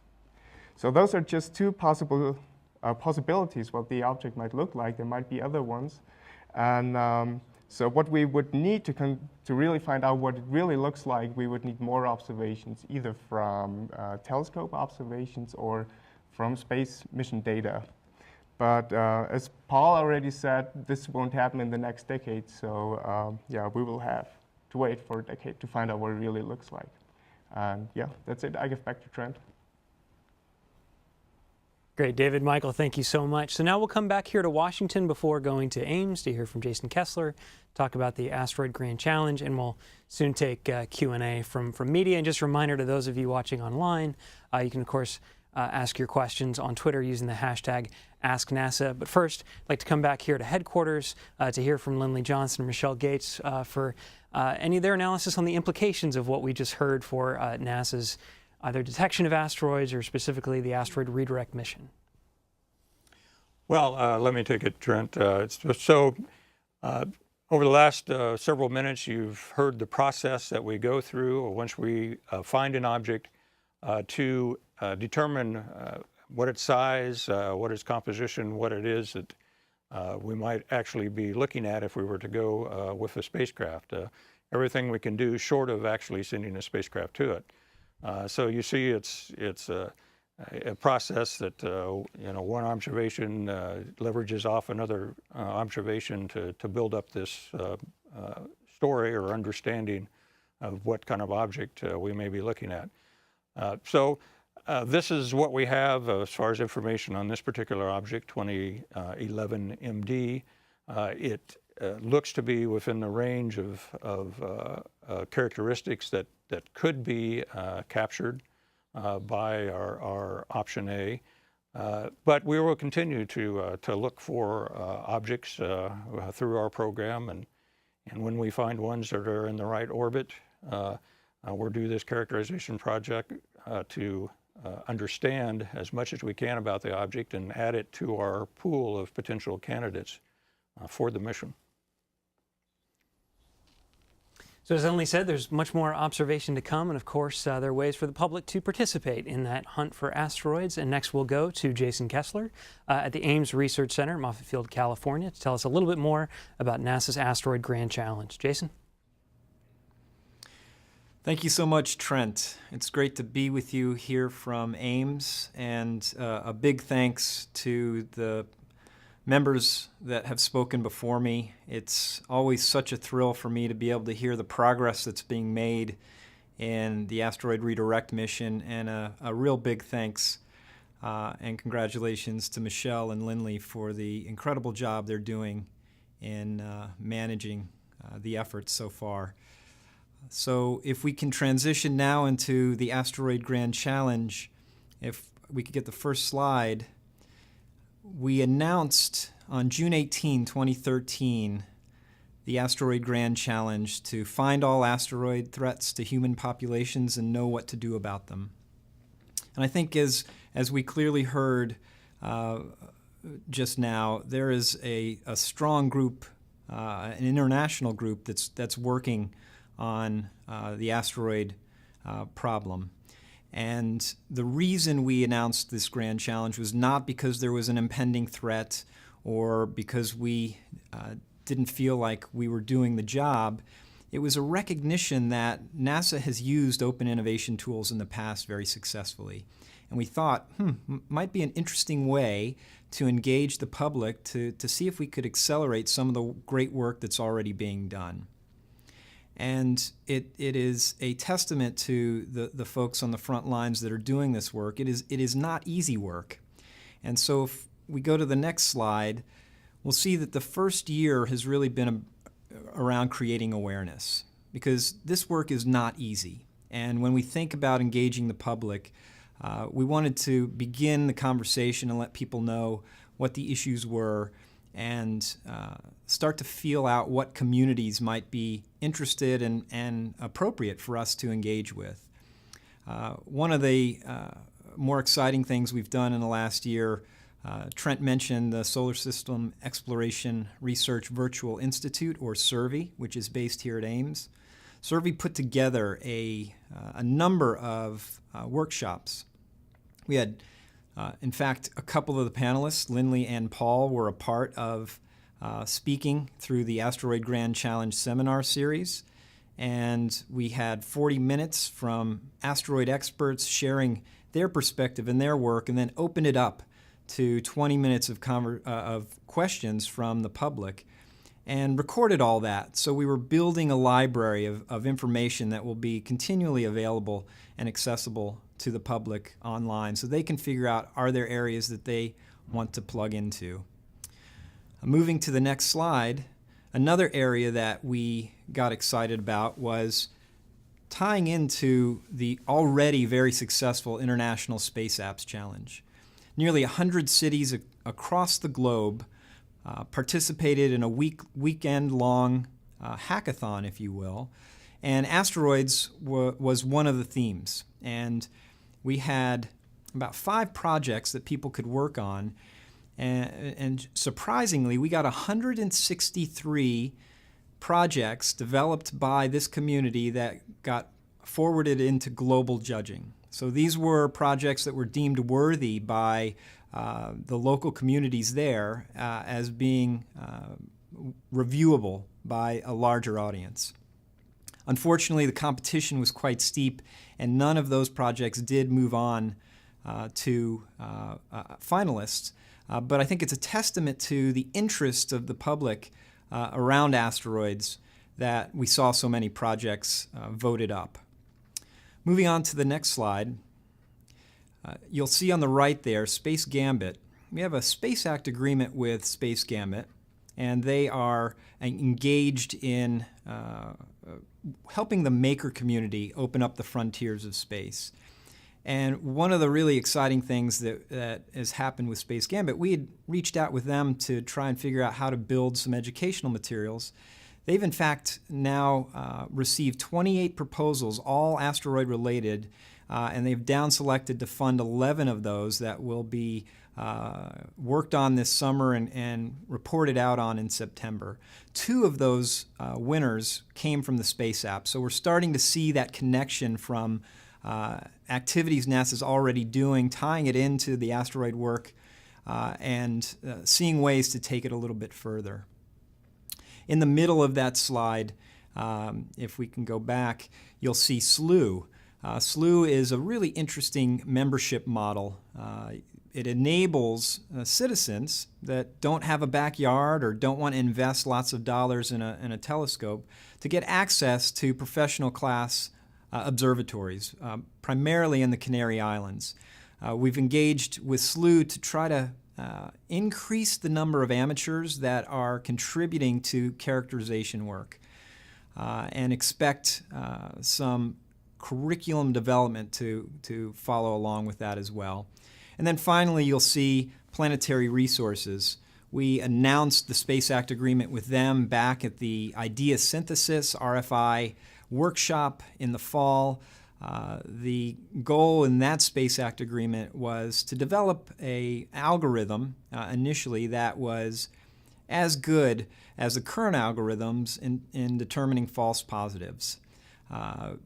So those are just two possibilities what the object might look like. There might be other ones. And so what we would need to really find out what it really looks like, we would need more observations, either from telescope observations or from space mission data. But as Paul already said, this won't happen in the next decade. So yeah, we will have to wait for a decade to find out what it really looks like. And yeah, that's it. I give back to Trent. Great, David, Michael, thank you so much. So now we'll come back here to Washington before going to Ames to hear from Jason Kessler, talk about the Asteroid Grand Challenge, and we'll soon take Q&A from media. And just a reminder to those of you watching online, you can, of course, ask your questions on Twitter using the hashtag AskNASA. But first, I'd like to come back here to headquarters to hear from Lindley Johnson and Michelle Gates for any of their analysis on the implications of what we just heard for NASA's either detection of asteroids or specifically the Asteroid Redirect Mission. Well, let me take it, Trent. Over the last several minutes, you've heard the process that we go through once we find an object to determine what its size, what its composition, what it is that we might actually be looking at if we were to go with a spacecraft. Everything we can do short of actually sending a spacecraft to it. So you see, it's a process that one observation leverages off another observation to build up this story or understanding of what kind of object we may be looking at. This is what we have as far as information on this particular object, 2011 MD. It looks to be within the range of characteristics that could be captured by our option A. But we will continue to look for objects through our program, and when we find ones that are in the right orbit, we'll do this characterization project to understand as much as we can about the object and add it to our pool of potential candidates for the mission. So as Emily said, there's much more observation to come, and of course there are ways for the public to participate in that hunt for asteroids. And next we'll go to Jason Kessler at the Ames Research Center in Moffett Field, California, to tell us a little bit more about NASA's Asteroid Grand Challenge. Jason? Thank you so much, Trent. It's great to be with you here from Ames, and a big thanks to the members that have spoken before me. It's always such a thrill for me to be able to hear the progress that's being made in the Asteroid Redirect Mission, and a real big thanks and congratulations to Michelle and Lindley for the incredible job they're doing in managing the efforts so far. So if we can transition now into the Asteroid Grand Challenge, if we could get the first slide. We announced on June 18, 2013, the Asteroid Grand Challenge to find all asteroid threats to human populations and know what to do about them. And I think as we clearly heard just now, there is a strong group, an international group that's working on the asteroid problem. And the reason we announced this grand challenge was not because there was an impending threat or because we didn't feel like we were doing the job. It was a recognition that NASA has used open innovation tools in the past very successfully. And we thought, might be an interesting way to engage the public to see if we could accelerate some of the great work that's already being done. And it is a testament to the folks on the front lines that are doing this work. It is not easy work. And so if we go to the next slide, we'll see that the first year has really been around creating awareness, because this work is not easy. And when we think about engaging the public, we wanted to begin the conversation and let people know what the issues were and start to feel out what communities might be interested and appropriate for us to engage with. One of the more exciting things we've done in the last year, Trent mentioned the Solar System Exploration Research Virtual Institute, or SERVI, which is based here at Ames. SERVI put together a number of workshops. We had, in fact, a couple of the panelists, Lindley and Paul, were a part of speaking through the Asteroid Grand Challenge seminar series. And we had 40 minutes from asteroid experts sharing their perspective and their work, and then opened it up to 20 minutes of questions from the public, and recorded all that. So we were building a library of information that will be continually available and accessible to the public online, so they can figure out, are there areas that they want to plug into. Moving to the next slide, another area that we got excited about was tying into the already very successful International Space Apps Challenge. Nearly 100 cities across the globe participated in a weekend-long hackathon, if you will, and asteroids was one of the themes. And we had about 5 projects that people could work on, and surprisingly, we got 163 projects developed by this community that got forwarded into global judging. So these were projects that were deemed worthy by the local communities there as being reviewable by a larger audience. Unfortunately, the competition was quite steep, and none of those projects did move on to finalists. But I think it's a testament to the interest of the public around asteroids that we saw so many projects voted up. Moving on to the next slide, you'll see on the right there, Space Gambit. We have a Space Act agreement with Space Gambit, and they are engaged in helping the maker community open up the frontiers of space. And one of the really exciting things that has happened with Space Gambit, we had reached out with them to try and figure out how to build some educational materials. They've in fact now received 28 proposals, all asteroid related, and they've down selected to fund 11 of those that will be worked on this summer and reported out on in September. 2 of those winners came from the Space App, so we're starting to see that connection from activities NASA's already doing, tying it into the asteroid work, and seeing ways to take it a little bit further. In the middle of that slide, if we can go back, you'll see SLU. SLU is a really interesting membership model. It enables citizens that don't have a backyard or don't want to invest lots of dollars in a telescope to get access to professional class observatories, primarily in the Canary Islands. We've engaged with SLU to try to increase the number of amateurs that are contributing to characterization work, and expect some curriculum development to follow along with that as well. And then finally, you'll see Planetary Resources. We announced the Space Act agreement with them back at the Idea Synthesis, RFI, workshop in the fall. The goal in that Space Act agreement was to develop an algorithm initially that was as good as the current algorithms in determining false positives.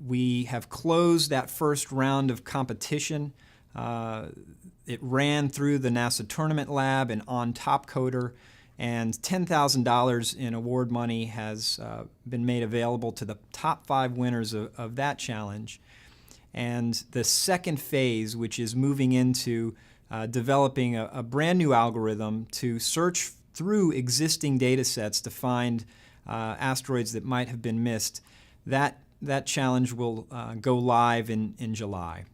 We have closed that first round of competition. It ran through the NASA Tournament Lab and on Topcoder, and $10,000 in award money has been made available to the top 5 winners of that challenge. And the second phase, which is moving into developing a brand new algorithm to search through existing data sets to find asteroids that might have been missed, that challenge will go live in July.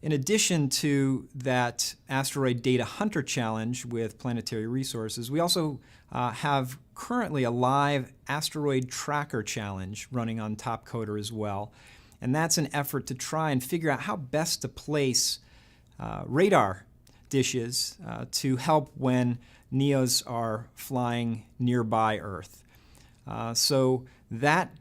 In addition to that Asteroid Data Hunter Challenge with Planetary Resources, we also have currently a live Asteroid Tracker Challenge running on Topcoder as well. And that's an effort to try and figure out how best to place radar dishes to help when NEOs are flying nearby Earth. So that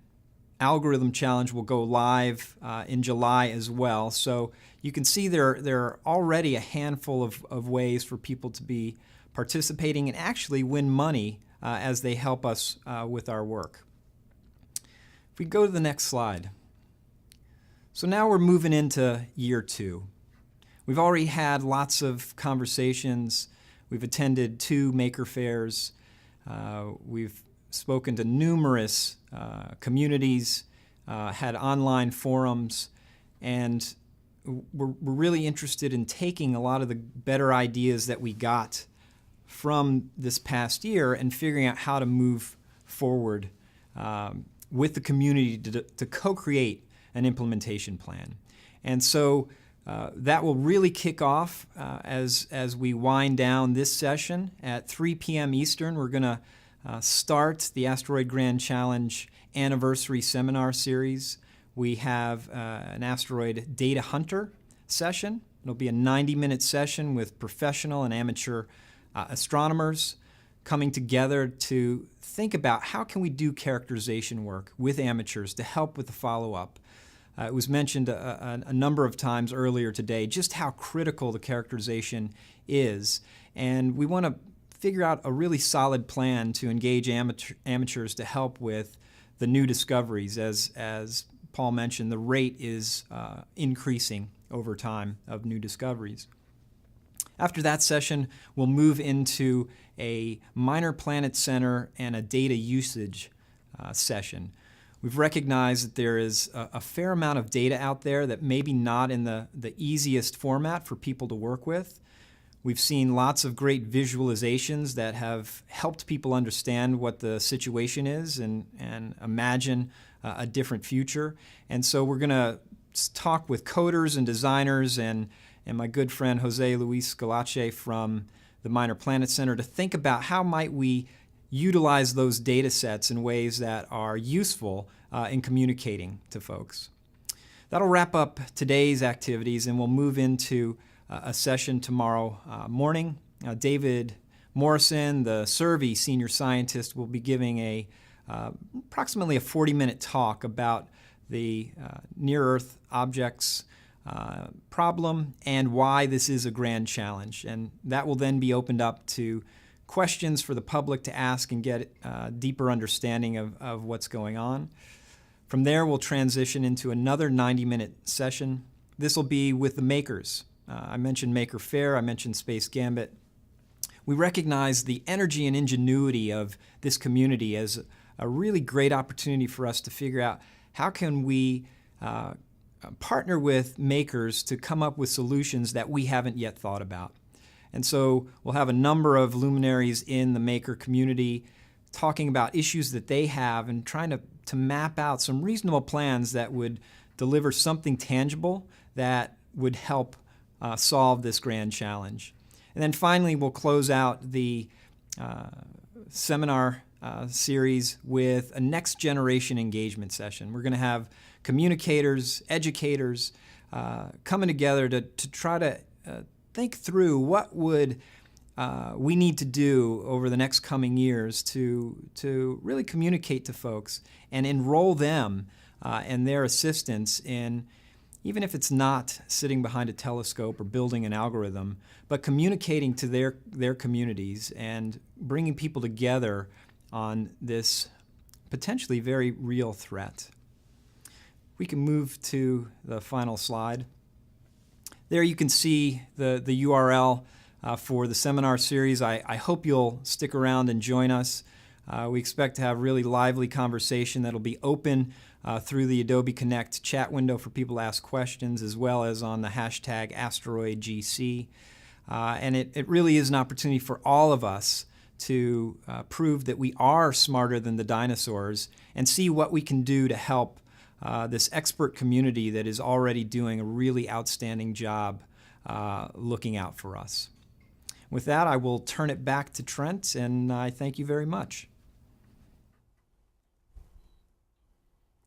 algorithm challenge will go live in July as well. So you can see there are already a handful of ways for people to be participating and actually win money as they help us with our work. If we go to the next slide. So now we're moving into year 2. We've already had lots of conversations. We've attended 2 maker fairs. We've spoken to numerous communities, had online forums, and we're really interested in taking a lot of the better ideas that we got from this past year and figuring out how to move forward with the community to co-create an implementation plan. And so that will really kick off as we wind down this session at 3 p.m. Eastern. We're going to start the Asteroid Grand Challenge Anniversary Seminar Series. We have an Asteroid Data Hunter session. It'll be a 90-minute session with professional and amateur astronomers coming together to think about how can we do characterization work with amateurs to help with the follow-up. It was mentioned a number of times earlier today just how critical the characterization is, and we want to figure out a really solid plan to engage amateurs to help with the new discoveries. As Paul mentioned, the rate is increasing over time of new discoveries. After that session, we'll move into a Minor Planet Center and a data usage session. We've recognized that there is a fair amount of data out there that maybe not in the easiest format for people to work with. We've seen lots of great visualizations that have helped people understand what the situation is and imagine a different future. And so we're going to talk with coders and designers and my good friend Jose Luis Galache from the Minor Planet Center to think about how might we utilize those data sets in ways that are useful in communicating to folks. That'll wrap up today's activities, and we'll move into a session tomorrow morning. David Morrison, the Survey senior scientist, will be giving approximately a 40-minute talk about the near-Earth objects problem and why this is a grand challenge. And that will then be opened up to questions for the public to ask and get a deeper understanding of what's going on. From there, we'll transition into another 90-minute session. This will be with the makers. I mentioned Maker Faire, I mentioned Space Gambit. We recognize the energy and ingenuity of this community as a really great opportunity for us to figure out how can we partner with makers to come up with solutions that we haven't yet thought about. And so we'll have a number of luminaries in the maker community talking about issues that they have and trying to map out some reasonable plans that would deliver something tangible that would help solve this grand challenge. And then finally, we'll close out the seminar series with a next generation engagement session. We're going to have communicators, educators coming together to try to think through what would we need to do over the next coming years to really communicate to folks and enroll them and their assistants in, even if it's not sitting behind a telescope or building an algorithm, but communicating to their communities and bringing people together on this potentially very real threat. We can move to the final slide. There you can see the URL for the seminar series. I hope you'll stick around and join us. We expect to have really lively conversation that'll be open through the Adobe Connect chat window for people to ask questions, as well as on the hashtag AsteroidGC. And it really is an opportunity for all of us to prove that we are smarter than the dinosaurs and see what we can do to help this expert community that is already doing a really outstanding job looking out for us. With that, I will turn it back to Trent, and I thank you very much.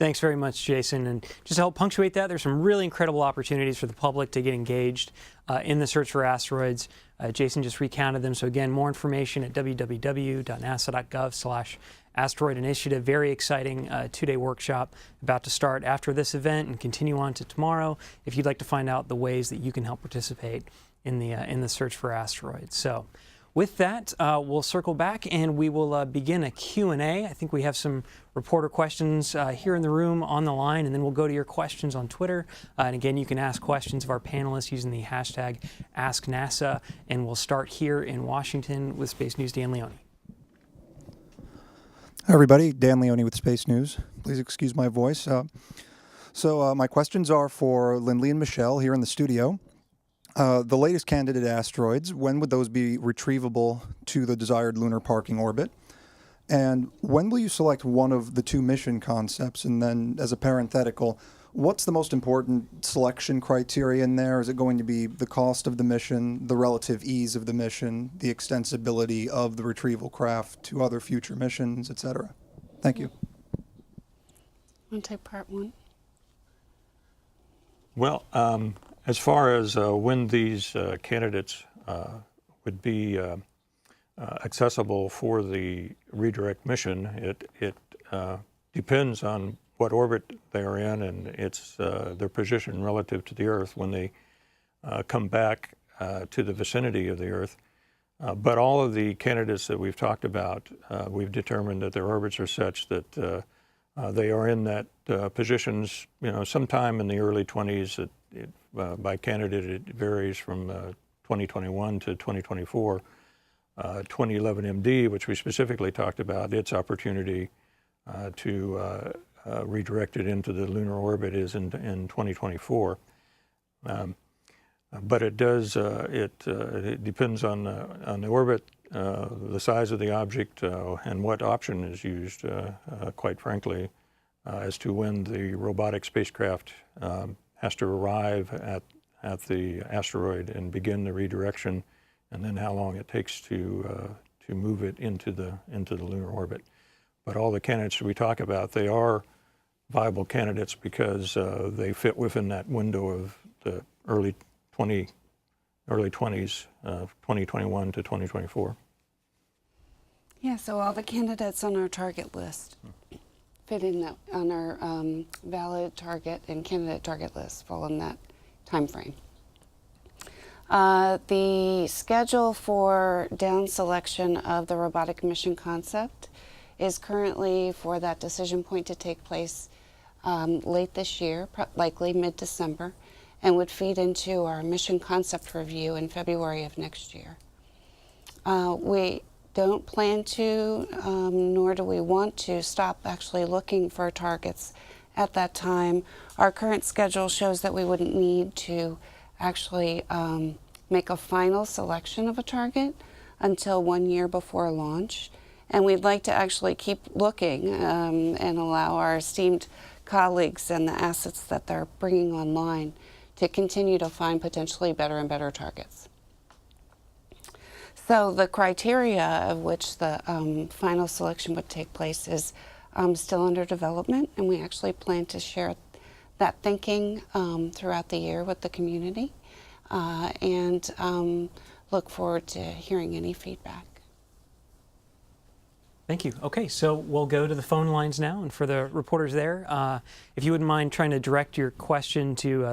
Thanks very much, Jason. And just to help punctuate that, there's some really incredible opportunities for the public to get engaged in the search for asteroids. Jason just recounted them. So again, more information at www.nasa.gov/asteroid initiative. Very exciting two-day workshop about to start after this event and continue on to tomorrow if you'd like to find out the ways that you can help participate in the search for asteroids. So with that, we'll circle back and we will begin a Q&A. I think we have some reporter questions here in the room on the line, and then we'll go to your questions on Twitter. And again, you can ask questions of our panelists using the hashtag AskNASA, and we'll start here in Washington with Space News' Dan Leone. Hi, everybody. Dan Leone with Space News. Please excuse my voice. So my questions are for Lindley and Michelle here in the studio. The latest candidate asteroids, when would those be retrievable to the desired lunar parking orbit? And when will you select one of the two mission concepts? And then, as a parenthetical, what's the most important selection criteria in there? Is it going to be the cost of the mission, the relative ease of the mission, the extensibility of the retrieval craft to other future missions, etc.? Thank you. Want to take part one? Well, as far as when these candidates would be accessible for the redirect mission, it depends on what orbit they are in and their position relative to the Earth when they come back to the vicinity of the Earth. But all of the candidates that we've talked about, we've determined that their orbits are such that they are in that positions, sometime in the early 20s. By candidate, it varies from 2021 to 2024. 2011 MD, which we specifically talked about, its opportunity to redirect it into the lunar orbit is in 2024. But it does, it depends on the orbit, the size of the object, and what option is used, quite frankly, as to when the robotic spacecraft has to arrive at the asteroid and begin the redirection, and then how long it takes to move it into the lunar orbit. But all the candidates we talk about, they are viable candidates because they fit within that window of the early 20s, 2021 to 2024. Yeah, so all the candidates on our target list fit in that on our valid target and candidate target list fall in that time frame. The schedule for down selection of the robotic mission concept is currently for that decision point to take place late this year, likely mid-December, and would feed into our mission concept review in February of next year. We don't plan to, nor do we want to, stop actually looking for targets at that time. Our current schedule shows that we wouldn't need to actually make a final selection of a target until 1 year before launch. And we'd like to actually keep looking and allow our esteemed colleagues and the assets that they're bringing online to continue to find potentially better and better targets. So the criteria of which the final selection would take place is still under development, and we actually plan to share that thinking throughout the year with the community and look forward to hearing any feedback. Thank you. Okay, so we'll go to the phone lines now, and for the reporters there, if you wouldn't mind trying to direct your question to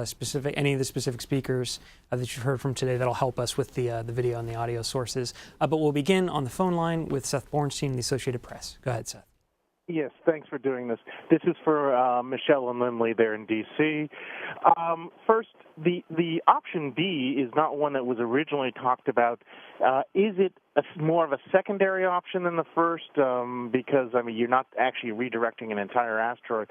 any of the specific speakers that you've heard from today, that'll help us with the video and the audio sources. But we'll begin on the phone line with Seth Bornstein, the Associated Press. Go ahead, Seth. Yes, thanks for doing this. This is for Michelle and Lindley there in D.C. First, the option B is not one that was originally talked about. Is it more of a secondary option than the first? Because, I mean, you're not actually redirecting an entire asteroid.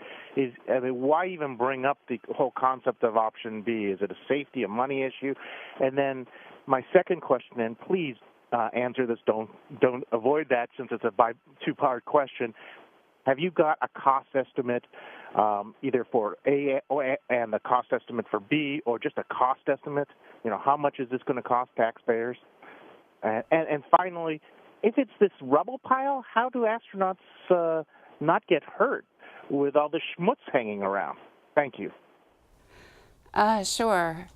Why even bring up the whole concept of option B? Is it a safety, a money issue? And then my second question, and please answer this, don't avoid that since it's a two-part question. Have you got a cost estimate either for A and the cost estimate for B, or just a cost estimate? You know, how much is this going to cost taxpayers? And finally, if it's this rubble pile, how do astronauts not get hurt with all the schmutz hanging around? Thank you. Sure.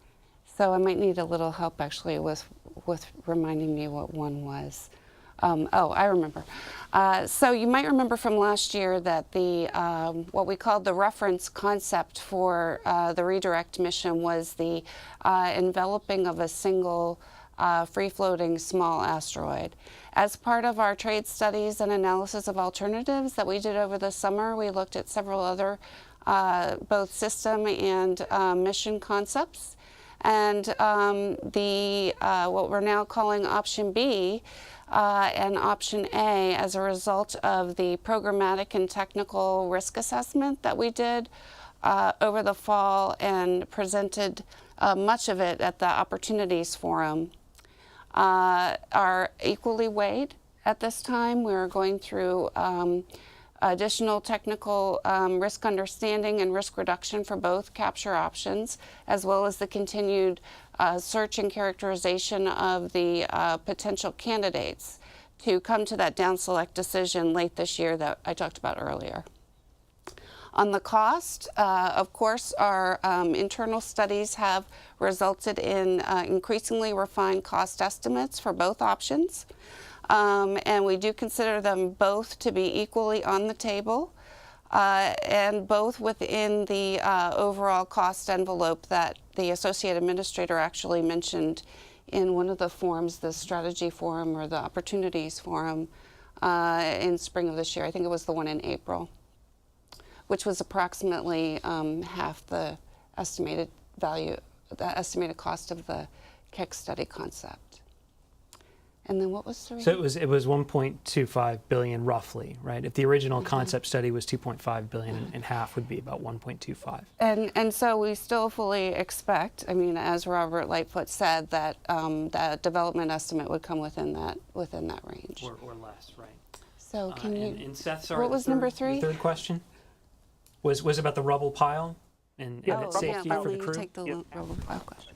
So I might need a little help actually with reminding me what one was. Oh, I remember. So you might remember from last year that the what we called the reference concept for the redirect mission was the enveloping of a single free-floating small asteroid. As part of our trade studies and analysis of alternatives that we did over the summer, we looked at several other both system and mission concepts. And what we're now calling option B and option A, as a result of the programmatic and technical risk assessment that we did over the fall and presented much of it at the Opportunities Forum, are equally weighed at this time. We're going through additional technical risk understanding and risk reduction for both capture options, as well as the continued search and characterization of the potential candidates to come to that down select decision late this year that I talked about earlier. On the cost, of course, our internal studies have resulted in increasingly refined cost estimates for both options. And we do consider them both to be equally on the table and both within the overall cost envelope that the Associate Administrator actually mentioned in one of the forums, the Strategy Forum or the Opportunities Forum in spring of this year. I think it was the one in April, which was approximately half the estimated value, the estimated cost of the Keck study concept. And then what was the So it was 1.25 billion roughly, right? If the original concept study was 2.5 billion, and half would be about 1.25. And so we still fully expect, I mean, as Robert Lightfoot said, that that development estimate would come within that range. Or less, right? So can you? And Seth, sorry, what was number 3? The third question was about the rubble pile and safety for the crew. Take the rubble pile question.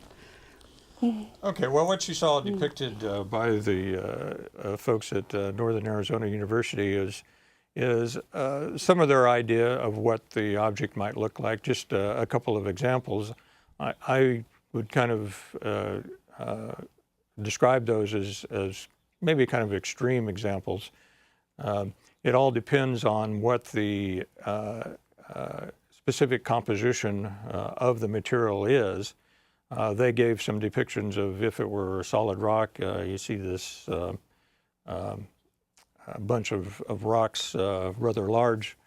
Okay, well, what you saw depicted by the folks at Northern Arizona University is some of their idea of what the object might look like. Just a couple of examples. I would kind of describe those as maybe kind of extreme examples. It all depends on what the specific composition of the material is. They gave some depictions of if it were solid rock. You see this bunch of rocks, rather large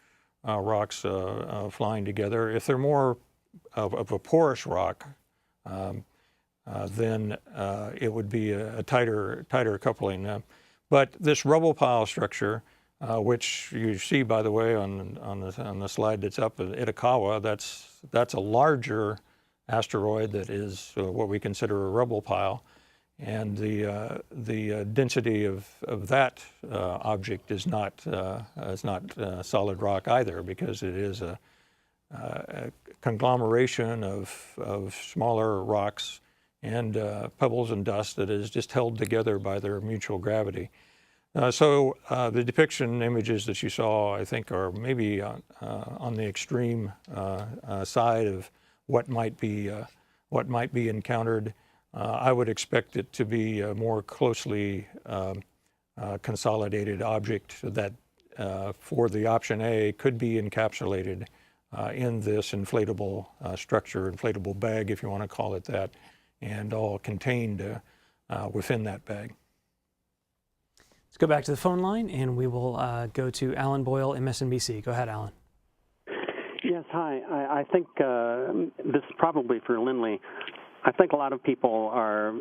rocks flying together. If they're more of a porous rock, then it would be a tighter coupling. But this rubble pile structure, which you see, by the way, on the slide that's up at Itokawa, that's a larger asteroid that is what we consider a rubble pile, and the density of that object is not solid rock either, because it is a conglomeration of smaller rocks and pebbles and dust that is just held together by their mutual gravity. So the depiction images that you saw, I think, are maybe on the extreme side of what might be encountered. I would expect it to be a more closely consolidated object that, for the option A, could be encapsulated in this inflatable structure, inflatable bag, if you want to call it that, and all contained within that bag. Let's go back to the phone line, and we will go to Alan Boyle, MSNBC. Go ahead, Alan. Yes, hi. I think this is probably for Lindley. I think a lot of people are,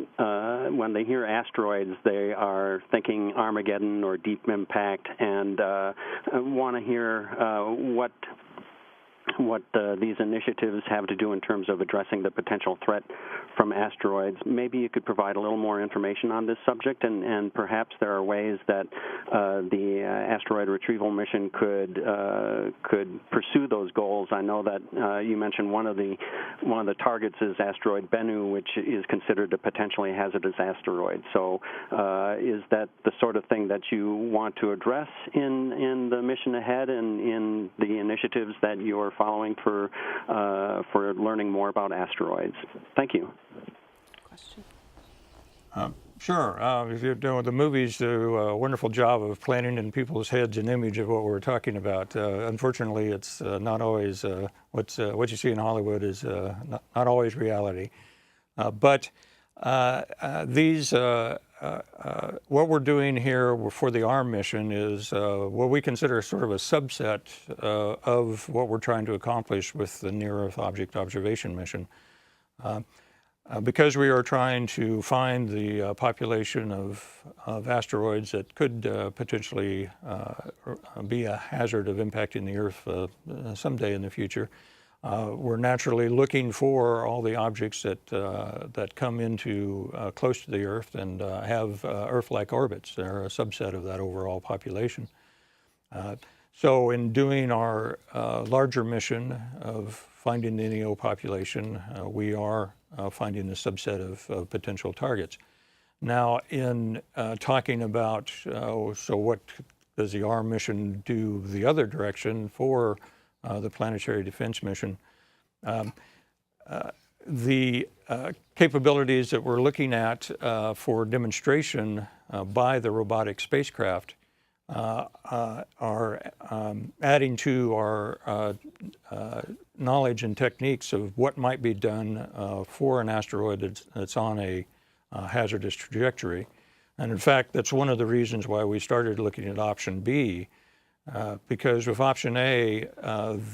when they hear asteroids, they are thinking Armageddon or Deep Impact, and want to hear what these initiatives have to do in terms of addressing the potential threat from asteroids. Maybe you could provide a little more information on this subject, and perhaps there are ways that the asteroid retrieval mission could pursue those goals. I know that you mentioned one of the targets is asteroid Bennu, which is considered a potentially hazardous asteroid. So is that the sort of thing that you want to address in the mission ahead and in the initiatives that you're following for learning more about asteroids? Thank you. Question. Sure. If you're doing the movies, do a wonderful job of planting in people's heads an image of what we're talking about. Unfortunately, it's not always what you see in Hollywood is not always reality. But these what we're doing here for the ARM mission is what we consider sort of a subset of what we're trying to accomplish with the Near-Earth Object Observation Mission. Because we are trying to find the population of asteroids that could potentially be a hazard of impacting the Earth someday in the future, we're naturally looking for all the objects that come into close to the Earth and have Earth-like orbits. They're a subset of that overall population. So in doing our larger mission of finding the NEO population, we are finding the subset of potential targets. Now, in talking about, so what does the ARM mission do the other direction for the planetary defense mission? The capabilities that we're looking at for demonstration by the robotic spacecraft are adding to our knowledge and techniques of what might be done for an asteroid that's on a hazardous trajectory. And in fact, that's one of the reasons why we started looking at option B, because with option A,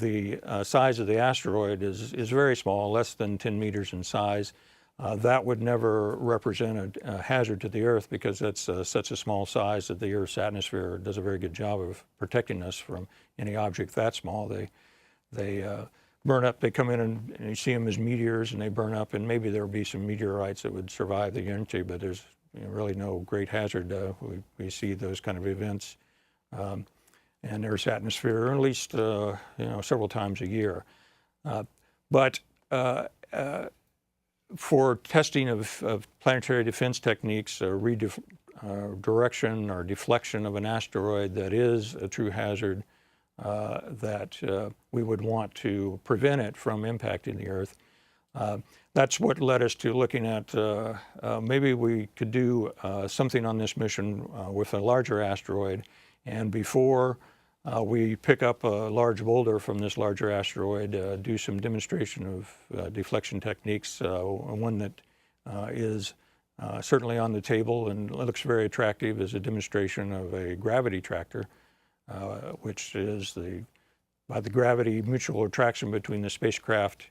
the size of the asteroid is very small, less than 10 meters in size. That would never represent a hazard to the Earth because that's such a small size that the Earth's atmosphere does a very good job of protecting us from any object that small. They burn up, they come in and you see them as meteors and they burn up, and maybe there'll be some meteorites that would survive the entry, but there's really no great hazard. We see those kind of events in Earth's atmosphere, or at least several times a year. But for testing of planetary defense techniques, redirection or deflection of an asteroid that is a true hazard, that we would want to prevent it from impacting the Earth. That's what led us to looking at maybe we could do something on this mission with a larger asteroid, and before we pick up a large boulder from this larger asteroid, do some demonstration of deflection techniques. One that is certainly on the table and looks very attractive is a demonstration of a gravity tractor, which is by the gravity mutual attraction between the spacecraft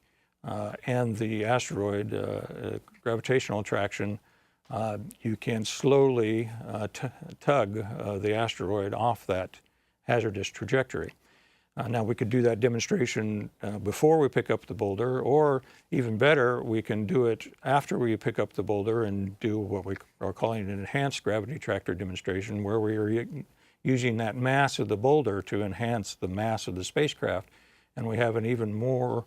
and the asteroid, gravitational attraction, you can slowly tug the asteroid off that hazardous trajectory. Now we could do that demonstration before we pick up the boulder, or even better, we can do it after we pick up the boulder and do what we are calling an enhanced gravity tractor demonstration, where we are using that mass of the boulder to enhance the mass of the spacecraft, and we have an even more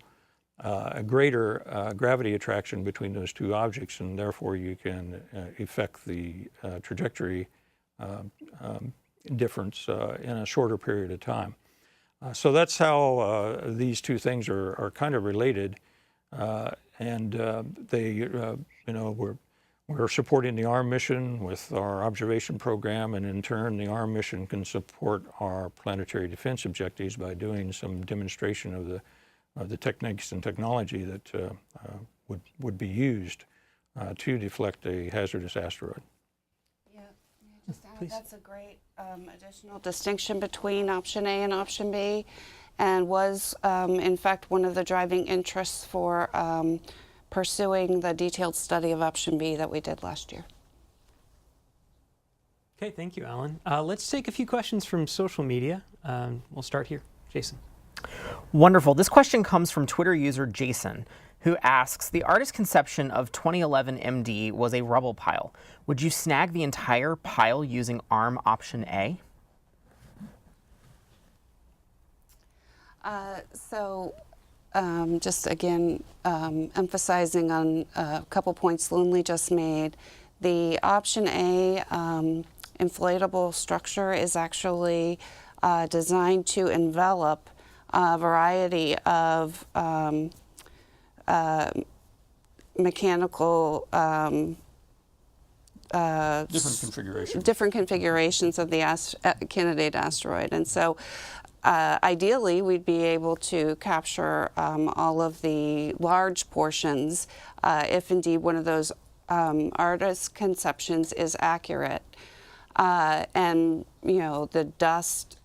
a greater gravity attraction between those two objects, and therefore you can effect the trajectory difference in a shorter period of time. So that's how these two things are kind of related, and we're supporting the ARM mission with our observation program, and in turn the ARM mission can support our planetary defense objectives by doing some demonstration of the techniques and technology that would be used to deflect a hazardous asteroid. Just add, that's a great additional distinction between option A and option B, and was in fact one of the driving interests for pursuing the detailed study of option B that we did last year. Okay, thank you, Alan. Let's take a few questions from social media. We'll start here. Jason. Wonderful. This question comes from Twitter user Jason, who asks, the artist's conception of 2011 MD was a rubble pile. Would you snag the entire pile using ARM option A? Just again, emphasizing on a couple points Lindley just made, the option A inflatable structure is actually designed to envelop a variety of mechanical different configurations of the candidate asteroid. And so ideally, we'd be able to capture all of the large portions if indeed one of those artist's conceptions is accurate. And, you know, the dust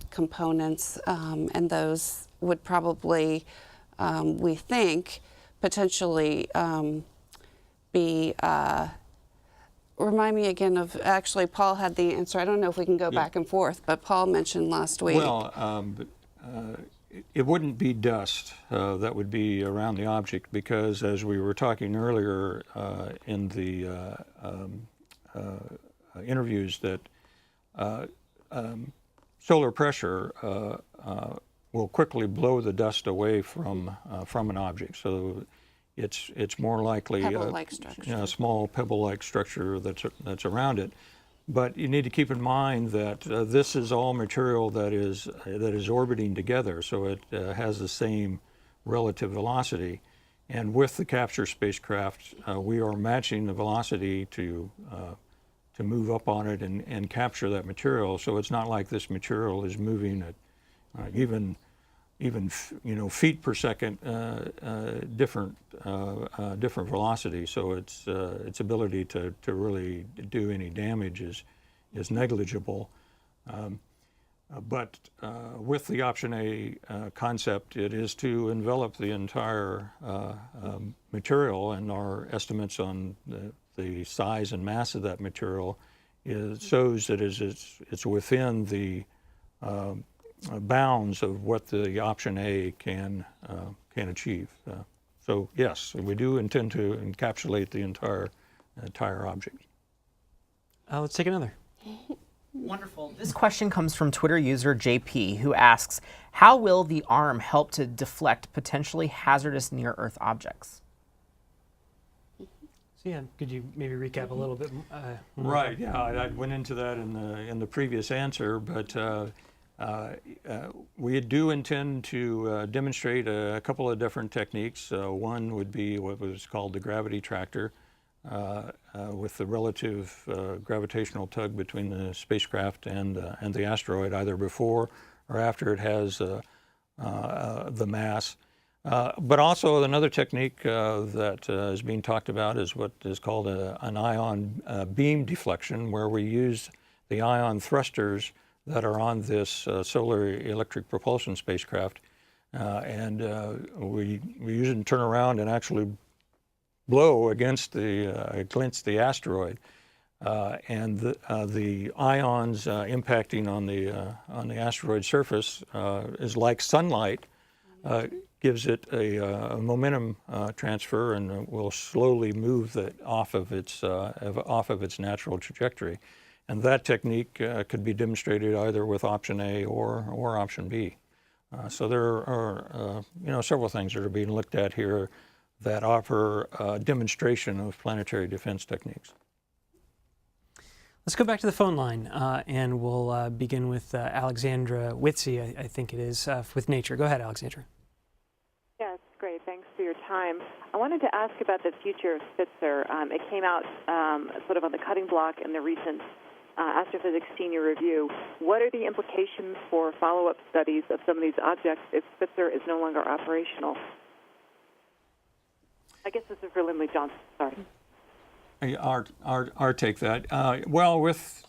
components and those would probably, we think, potentially be remind me again of, actually, Paul had the answer. I don't know if we can go back and forth, but Paul mentioned last week. Well, it wouldn't be dust that would be around the object, because as we were talking earlier in the interviews, that solar pressure will quickly blow the dust away from an object. So it's more likely pebble-like structure. A small pebble-like structure that's around it. But you need to keep in mind that this is all material that is orbiting together, so it has the same relative velocity. And with the capture spacecraft, we are matching the velocity to move up on it and capture that material. So it's not like this material is moving at even feet per second different velocity. So its ability to really do any damage is negligible. But with the option A concept, it is to envelop the entire material, and our estimates on the size and mass of that material shows that it's within the bounds of what the option A can achieve. So yes, we do intend to encapsulate the entire object. Let's take another. Wonderful. This question comes from Twitter user JP, who asks, how will the arm help to deflect potentially hazardous near-Earth objects? So yeah, could you maybe recap a little bit? Right. Yeah, I went into that in the previous answer, but we do intend to demonstrate a couple of different techniques. One would be what was called the gravity tractor, with the relative gravitational tug between the spacecraft and the asteroid, either before or after it has the mass. But also another technique that is being talked about is what is called an ion beam deflection, where we use the ion thrusters that are on this solar electric propulsion spacecraft, and we use it and turn around and actually blow against the asteroid, and the ions impacting on the asteroid surface is like sunlight. Gives it a momentum transfer, and will slowly move it off of its natural trajectory. And that technique could be demonstrated either with option A or option B. So there are several things that are being looked at here that offer a demonstration of planetary defense techniques. Let's go back to the phone line, and we'll begin with Alexandra Witze, I think it is, with Nature. Go ahead, Alexandra. Yes, great. Thanks for your time. I wanted to ask about the future of Spitzer. It came out sort of on the cutting block in the recent Astrophysics Senior Review. What are the implications for follow-up studies of some of these objects if Spitzer is no longer operational? I guess this is for Lindley Johnson. Sorry. Our take that. Well, with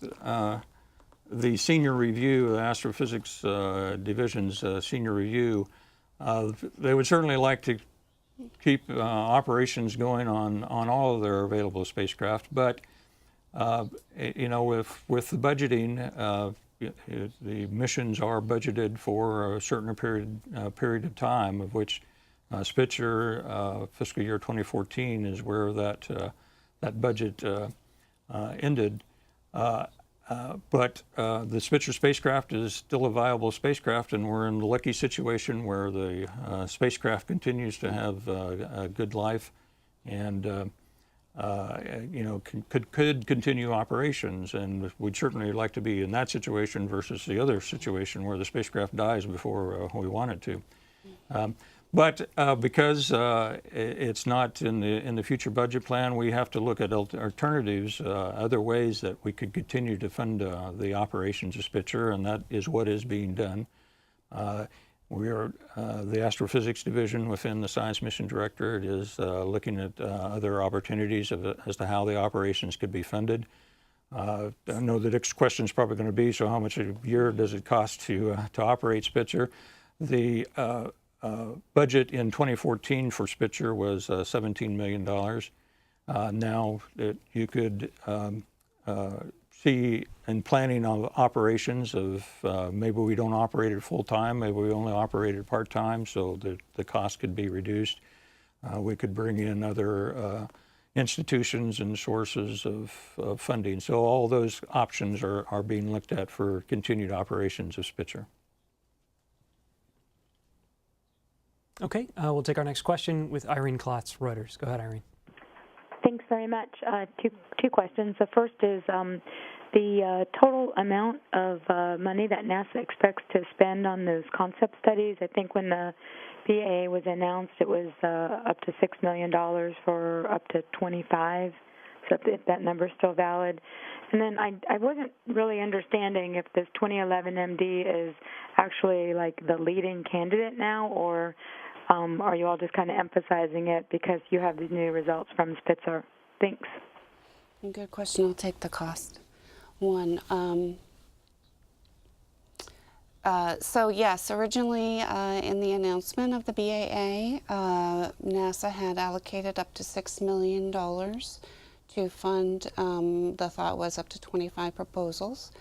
the Senior Review, the Astrophysics Division's Senior Review, they would certainly like to keep operations going on all of their available spacecraft, but with the budgeting, the missions are budgeted for a certain period of time, of which Spitzer fiscal year 2014 is where that budget ended. But the Spitzer spacecraft is still a viable spacecraft, and we're in the lucky situation where the spacecraft continues to have a good life, and could continue operations. And we'd certainly like to be in that situation versus the other situation where the spacecraft dies before we want it to. But because it's not in the future budget plan, we have to look at alternatives, other ways that we could continue to fund the operations of Spitzer, and that is what is being done. We are the Astrophysics Division within the Science Mission Directorate is looking at other opportunities as to how the operations could be funded. I know the next question is probably going to be, so how much a year does it cost to operate Spitzer? The budget in 2014 for Spitzer was $17 million. Now that you could see in planning of operations of maybe we don't operate it full time, maybe we only operate it part time, so the cost could be reduced. We could bring in other institutions and sources of funding. So all those options are being looked at for continued operations of Spitzer. Okay, we'll take our next question with Irene Klotz, Reuters. Go ahead, Irene. Thanks very much. Two questions. The first is the total amount of money that NASA expects to spend on those concept studies. I think when the BAA was announced, it was up to $6 million for up to 25. So if that number is still valid. And then I wasn't really understanding if this 2011 MD is actually like the leading candidate now, or are you all just kind of emphasizing it because you have these new results from Spitzer? Thanks. Good question. I'll take the cost one. So yes, originally in the announcement of the BAA, NASA had allocated up to $6 million to fund, the thought was up to 25 proposals.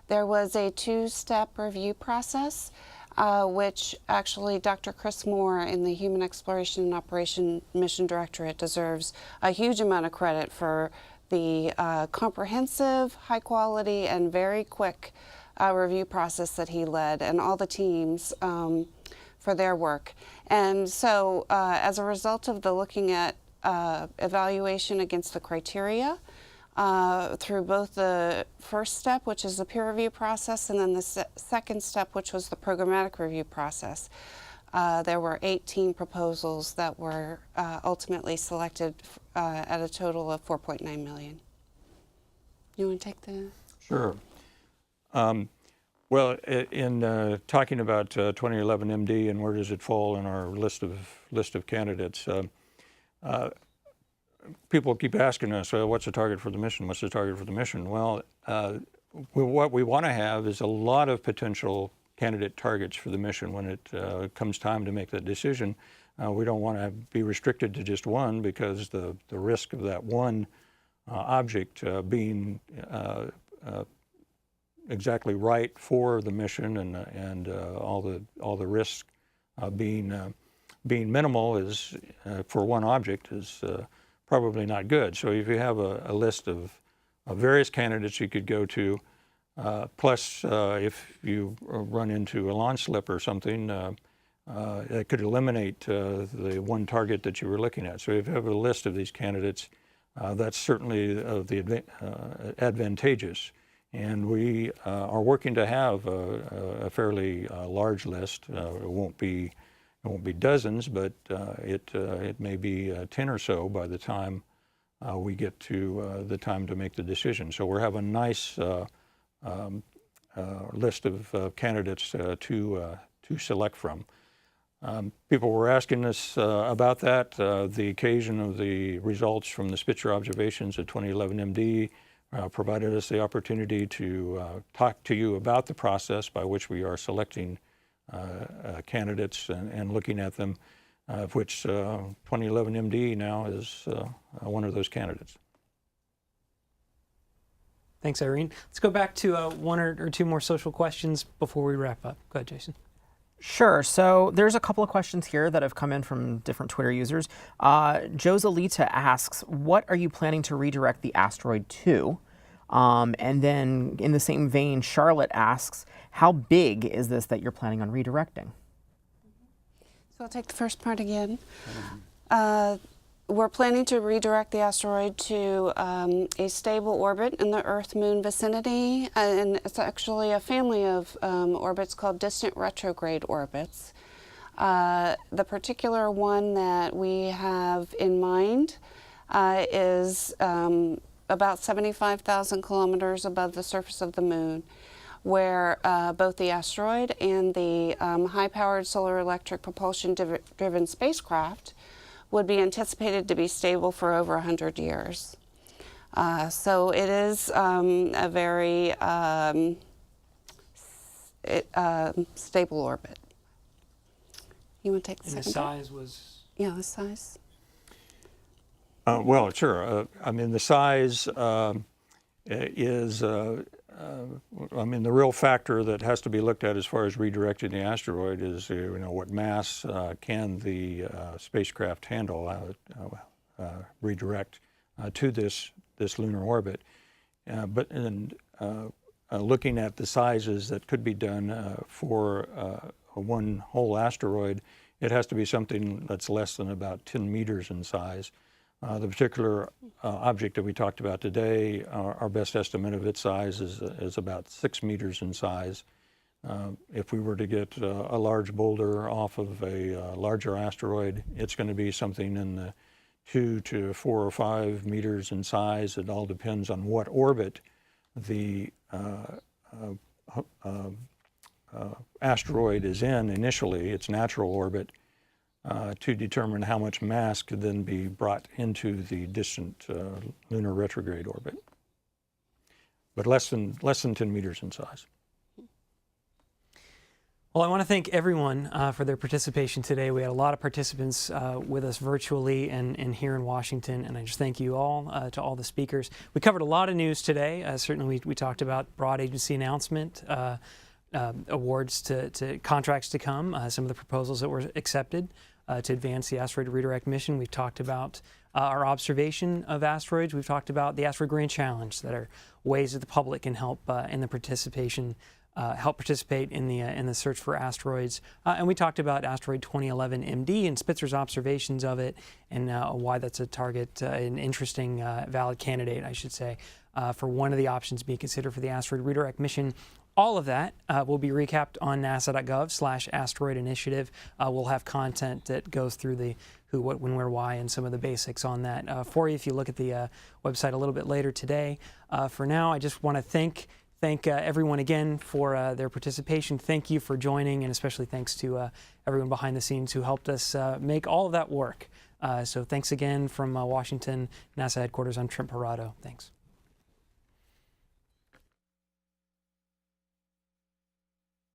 There was a two-step review process, which actually Dr. Chris Moore in the Human Exploration and Operation Mission Directorate deserves a huge amount of credit for the comprehensive, high quality, and very quick review process that he led, and all the teams for their work. And so as a result of the looking at evaluation against the criteria through both the first step, which is the peer review process, and then the second step, which was the programmatic review process. There were 18 proposals that were ultimately selected at a total of $4.9 million. You want to take the? Sure. Well, in talking about 2011 MD and where does it fall in our list of candidates, people keep asking us, what's the target for the mission? What's the target for the mission? Well, what we want to have is a lot of potential candidate targets for the mission when it comes time to make that decision. We don't want to be restricted to just one, because the risk of that one object being exactly right for the mission and all the risks being minimal is for one object is probably not good. So if you have a list of various candidates you could go to, plus if you run into a launch slip or something, that could eliminate the one target that you were looking at. So if you have a list of these candidates, that's certainly advantageous. And we are working to have a fairly large list. It won't be dozens, but it may be 10 or so by the time we get to the time to make the decision. So we're having a nice list of candidates to select from. People were asking us about that. The occasion of the results from the Spitzer observations at 2011 MD provided us the opportunity to talk to you about the process by which we are selecting candidates and looking at them, of which 2011 MD now is one of those candidates. Thanks, Irene. Let's go back to one or two more social questions before we wrap up. Go ahead, Jason. Sure. So there's a couple of questions here that have come in from different Twitter users. Joselita asks, what are you planning to redirect the asteroid to? And then in the same vein, Charlotte asks, how big is this that you're planning on redirecting? So I'll take the first part again. We're planning to redirect the asteroid to a stable orbit in the Earth-Moon vicinity, and it's actually a family of orbits called distant retrograde orbits. The particular one that we have in mind is about 75,000 kilometers above the surface of the Moon, where both the asteroid and the high-powered solar electric propulsion-driven spacecraft would be anticipated to be stable for over 100 years. So it is a very stable orbit. You want to take the second? And the size was? Yeah, the size. Well, sure. I mean, the size is, I mean, the real factor that has to be looked at as far as redirecting the asteroid is, what mass can the spacecraft handle, redirect to this lunar orbit. But looking at the sizes that could be done for one whole asteroid, it has to be something that's less than about 10 meters in size. The particular object that we talked about today, our best estimate of its size is about 6 meters in size. If we were to get a large boulder off of a larger asteroid, it's going to be something in the 2 to 4 or 5 meters in size. It all depends on what orbit the asteroid is in initially, its natural orbit, to determine how much mass could then be brought into the distant lunar retrograde orbit, but less than 10 meters in size. Well, I want to thank everyone for their participation today. We had a lot of participants with us virtually and here in Washington, and I just thank you all, to all the speakers. We covered a lot of news today. Certainly we talked about broad agency announcement, awards to contracts to come, some of the proposals that were accepted to advance the Asteroid Redirect Mission. We've talked about our observation of asteroids. We've talked about the Asteroid Grand Challenge, that are ways that the public can help in the participation, help participate in the search for asteroids. And we talked about Asteroid 2011 MD and Spitzer's observations of it, and why that's a target, an interesting, valid candidate, I should say, for one of the options being considered for the Asteroid Redirect Mission. All of that will be recapped on nasa.gov/asteroid initiative. We'll have content that goes through the who, what, when, where, why, and some of the basics on that for you if you look at the website a little bit later today. For now, I just want to thank everyone again for their participation. Thank you for joining, and especially thanks to everyone behind the scenes who helped us make all of that work. So thanks again from Washington, NASA headquarters. I'm Trent Parado. Thanks.